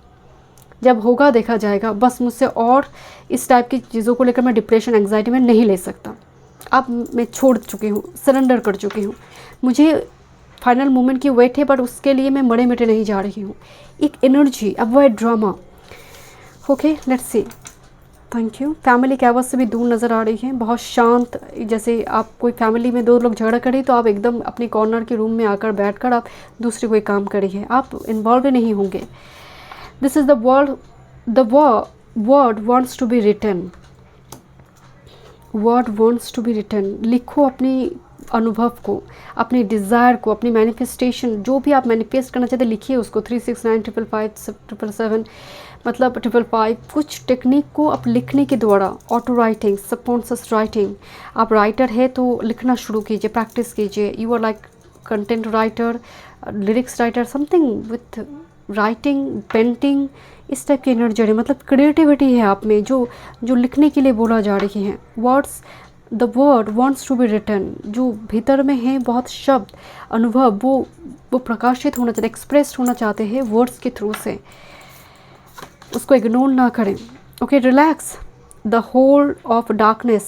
जब होगा देखा जाएगा, बस मुझसे और इस टाइप की चीज़ों को लेकर मैं डिप्रेशन, एंग्जाइटी में नहीं ले सकता, अब मैं छोड़ चुकी हूँ, सरेंडर कर चुकी हूँ, मुझे फाइनल मोमेंट की वेट है, बट उसके लिए मैं मरे मिटे नहीं जा रही हूँ। एक energy, avoid drama, okay. Let's see, thank you. Family chaos से भी दूर नज़र आ रही है, बहुत शांत, जैसे आप कोई फैमिली में 2 लोग झगड़ा करें तो आप एकदम अपनी कॉर्नर के रूम में आकर बैठकर आप दूसरी कोई काम करिए, आप इन्वॉल्व नहीं होंगे। This is the world, the word wants to be written, word wants to be written, लिखो अपनी अनुभव को, अपने डिज़ायर को, अपनी मैनिफेस्टेशन, जो भी आप मैनिफेस्ट करना चाहते लिखिए उसको, 369 555 777 मतलब 555, कुछ टेक्निक को आप लिखने के द्वारा, ऑटो राइटिंग, सबकॉन्शियस राइटिंग, आप राइटर है तो लिखना शुरू कीजिए, प्रैक्टिस कीजिए, you are like content writer, lyrics writer, something with writing, painting, इस टाइप की एनर्जी है, मतलब क्रिएटिविटी है आप में जो लिखने के लिए बोला जा रही है। Words, the word wants to be written, जो भीतर में है बहुत शब्द, अनुभव, वो प्रकाशित होना चाहते, एक्सप्रेस होना चाहते हैं वर्ड्स के थ्रू से, उसको इग्नोर ना करें, okay. Relax the hole of darkness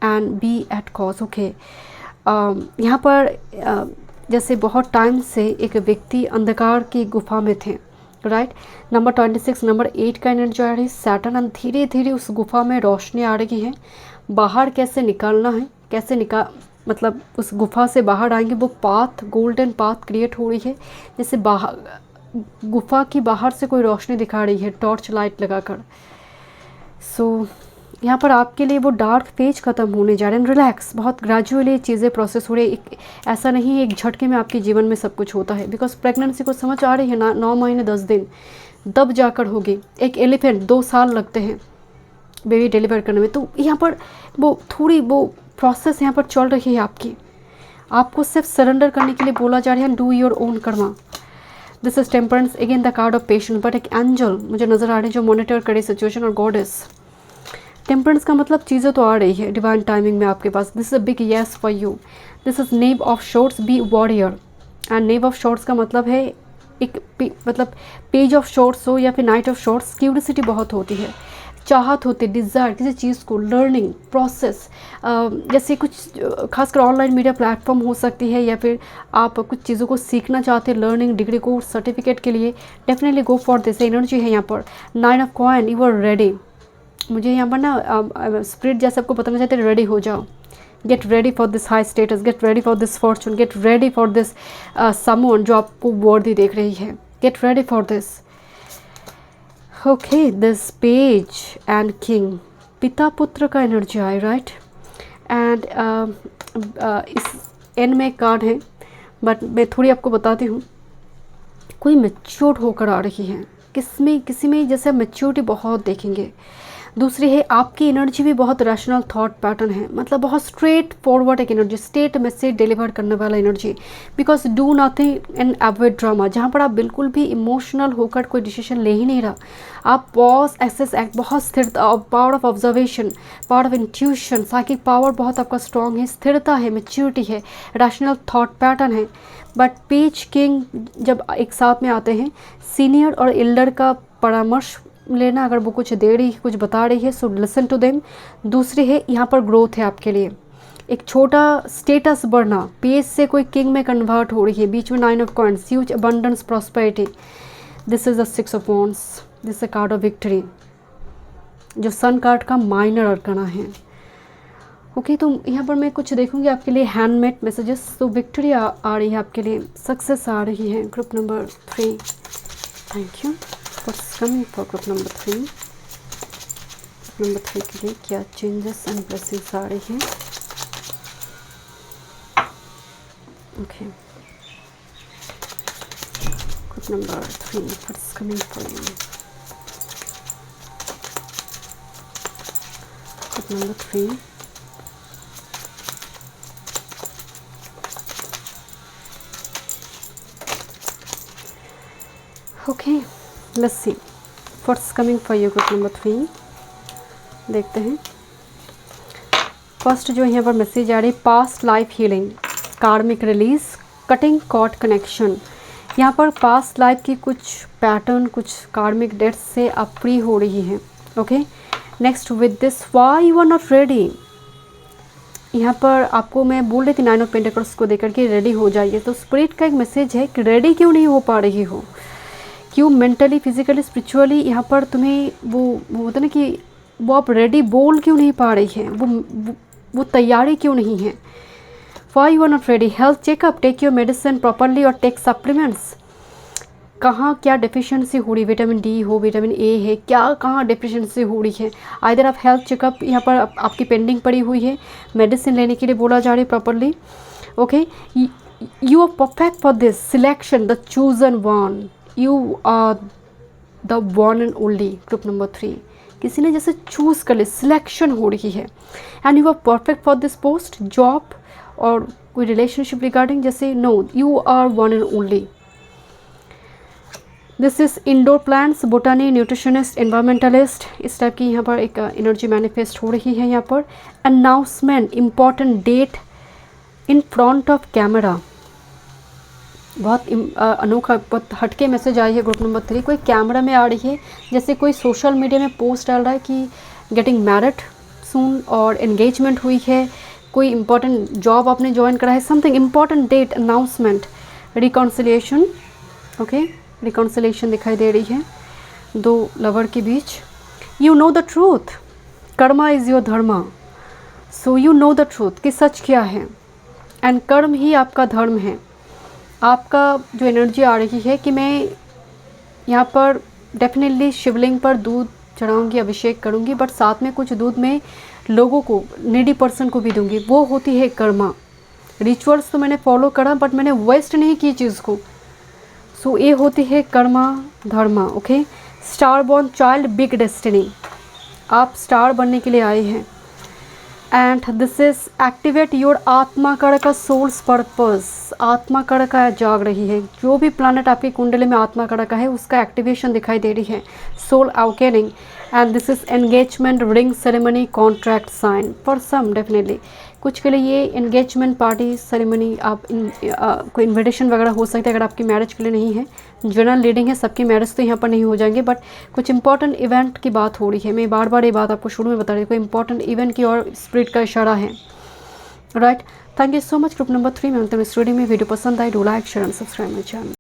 and be at cause, okay. यहाँ पर जैसे बहुत टाइम से एक व्यक्ति अंधकार की गुफा में थे, राइट। नंबर 26, नंबर 8 का एनर्जी आ रही है, सैटर्न, एंड धीरे धीरे उस गुफा में रोशनी आ रही है, बाहर कैसे निकालना है, कैसे मतलब उस गुफा से बाहर आएंगे, वो पाथ, गोल्डन पाथ क्रिएट हो रही है, जैसे बाहर गुफा की बाहर से कोई रोशनी दिखा रही है टॉर्च लाइट लगाकर। सो यहाँ पर आपके लिए वो डार्क फेज ख़त्म होने जा रहे हैं। रिलैक्स, बहुत ग्रेजुअली चीज़ें प्रोसेस हो रही है, ऐसा नहीं एक झटके में आपके जीवन में सब कुछ होता है, बिकॉज प्रेगनेंसी को समझ आ रही है ना, 9 महीने 10 दिन तब जाकर होगी। एक एलिफेंट 2 साल लगते हैं बेबी डिलीवर करने में, तो यहाँ पर वो थोड़ी वो प्रोसेस यहाँ पर चल रही है आपकी, आपको सिर्फ सरेंडर करने के लिए बोला जा रहा है, do your own Karma. This is temperance, again the card of patience, but एक एंजल मुझे नज़र आ रहे हैं जो मॉनिटर करे सिचुएशन, और गॉडेस। टेम्परेंस का मतलब चीज़ें तो आ रही है डिवाइन टाइमिंग में आपके पास। This is a big yes for you. This is knave of swords, be warrior, and knave of swords का मतलब है एक मतलब पेज ऑफ शॉर्ट्स हो या फिर नाइट ऑफ शॉर्ट्स, क्यूरियोसिटी बहुत होती है, चाहत होती, डिज़ायर किसी चीज़ को, लर्निंग प्रोसेस, जैसे कुछ खासकर ऑनलाइन मीडिया प्लेटफॉर्म हो सकती है, या फिर आप कुछ चीज़ों को सीखना चाहते हैं, लर्निंग डिग्री को सर्टिफिकेट के लिए, definitely go for this energy है यहाँ पर। 9 of coin, you are ready. मुझे यहाँ पर ना स्पिरिट जैसे आपको बताना चाहते हैं, रेडी हो जाओ। Gate ready for this high status, gate ready for this Fortune, gate ready for this someone जो आपको वर्दी देख रही है, gate ready for this. Okay, this page and king, पिता पुत्र का एनर्जी आए, राइट। एंड इस एंड में एक कार्ड है, बट मैं थोड़ी आपको बताती हूँ। कोई मैच्योर होकर आ रही है, किसी में जैसे मैच्योरिटी बहुत देखेंगे। दूसरी है आपकी एनर्जी भी बहुत रैशनल थॉट पैटर्न है, मतलब बहुत स्ट्रेट फॉरवर्ड एक एनर्जी, स्टेट मैसेज डिलीवर करने वाला energy. Because do nothing and avoid drama, जहाँ पर आप बिल्कुल भी इमोशनल होकर कोई डिसीजन ले ही नहीं रहा। आप पॉज एक्सेस एक्ट, बहुत स्थिरता, power of observation, power of intuition, psychic power बहुत आपका स्ट्रॉन्ग है, स्थिरता है, मैच्योरिटी है, रैशनल थॉट पैटर्न है। बट पेज किंग जब एक साथ में आते हैं, सीनियर और एल्डर का परामर्श लेना, अगर वो कुछ दे रही है, कुछ बता रही है, सो लिसन टू देम। दूसरी है यहाँ पर ग्रोथ है आपके लिए, एक छोटा स्टेटस बढ़ना, पेज से कोई किंग में कन्वर्ट हो रही है। बीच में 9 of coins, huge abundance, prosperity. This is the 6 of wands, this is called of victory, जो सन कार्ड का माइनर अरकाना है। ओके, तो यहाँ पर मैं कुछ देखूंगी आपके लिए हैंडमेड मैसेजेस। तो विक्ट्री आ रही है आपके लिए, सक्सेस आ रही है। Group number 3, thank you. What's coming for group number 3? Group number 3 के लिए क्या चेंजेस एंड ब्लेसिंग्स आ रही हैं? Okay. Group number 3, what's coming for you? Group number 3. Okay. Let's see what's coming for you group number 3। देखते हैं। फर्स्ट जो यहाँ पर मैसेज आ रही है, पास्ट लाइफ हीलिंग, कार्मिक रिलीज, कटिंग कॉर्ड कनेक्शन। यहाँ पर पास्ट लाइफ की कुछ पैटर्न, कुछ कार्मिक डेट्स से आप फ्री हो रही हैं। Okay, next with this, why you are not ready. यहाँ पर आपको मैं बोल रही थी 9 ऑफ पेंटिकल्स को देकर के रेडी हो जाइए। तो स्पिरिट का एक मैसेज है कि रेडी क्यों नहीं हो पा रही हो, क्यों मेंटली, फिजिकली, स्पिरिचुअली यहाँ पर तुम्हें वो होता ना कि वो आप रेडी बोल क्यों नहीं पा रही है, वो तैयारी क्यों नहीं है। Why you are not ready. Health checkup, take your medicine properly और टेक सप्लीमेंट्स। कहाँ क्या डेफिशिएंसी हो रही, विटामिन डी हो, विटामिन ए है, क्या कहाँ डेफिशिएंसी हो रही है। आइदर आप हेल्थ चेकअप यहाँ पर आपकी पेंडिंग पड़ी हुई है, मेडिसिन लेने के लिए बोला जा रही है properly. Okay, you are perfect for this selection, the chosen one, you are the one and only. Group number 3, किसी ने जैसे चूज़ कर ले, सिलेक्शन हो रही है। And you are perfect for this post, job और कोई रिलेशनशिप रिगार्डिंग, जैसे no, you are one and only. This is indoor plants, botany, nutritionist, environmentalist, इस टाइप की यहाँ पर एक एनर्जी मैनिफेस्ट हो रही है। यहाँ पर announcement, important date in front of camera, बहुत अनोखा, बहुत हटके मैसेज आई है। ग्रुप नंबर 3, कोई कैमरा में आ रही है, जैसे कोई सोशल मीडिया में पोस्ट डाल रहा है कि गेटिंग मैरिड सून, और एंगेजमेंट हुई है, कोई इंपॉर्टेंट जॉब आपने ज्वाइन करा है, something important date, announcement, reconciliation. Okay, reconciliation दिखाई दे रही है 2 लवर के बीच। You know the truth, karma is your dharma, so you know the truth कि सच क्या है, एंड कर्म ही आपका धर्म है। आपका जो एनर्जी आ रही है कि मैं यहाँ पर डेफिनेटली शिवलिंग पर दूध चढ़ाऊँगी, अभिषेक करूँगी, बट साथ में कुछ दूध में लोगों को, नीडी पर्सन को भी दूँगी, वो होती है कर्मा। रिचुअल्स तो मैंने फॉलो करा, बट मैंने वेस्ट नहीं की चीज़ को, सो ये होती है karma dharma. Okay, star born child, big destiny, आप स्टार बनने के लिए आए हैं। And this is activate your atma कड़ का सोल्स पर्पस, आत्मा कड़ का जाग रही है। जो भी प्लानट आपकी कुंडली में आत्मा कड़ का है, उसका एक्टिवेशन दिखाई दे रही है, soul awakening. And this is engagement, ring ceremony, contract sign for some, definitely कुछ के लिए ये एंगेजमेंट पार्टी सेरेमनी, आप कोई इन्विटेशन वगैरह हो सकता है अगर आपकी मैरिज के लिए नहीं है। जनरल रीडिंग है, सबकी मैरिज तो यहाँ पर नहीं हो जाएंगे, बट कुछ इंपॉर्टेंट इवेंट की बात हो रही है। मैं बार बार ये बात आपको शुरू में बता रही हूँ, कोई इंपॉर्टेंट इवेंट की और स्पिरिट का इशारा है। Right, thank you so much. Group number 3 में अंतिम इस रीडिंग में। वीडियो पसंद आए, do like share and subscribe my channel.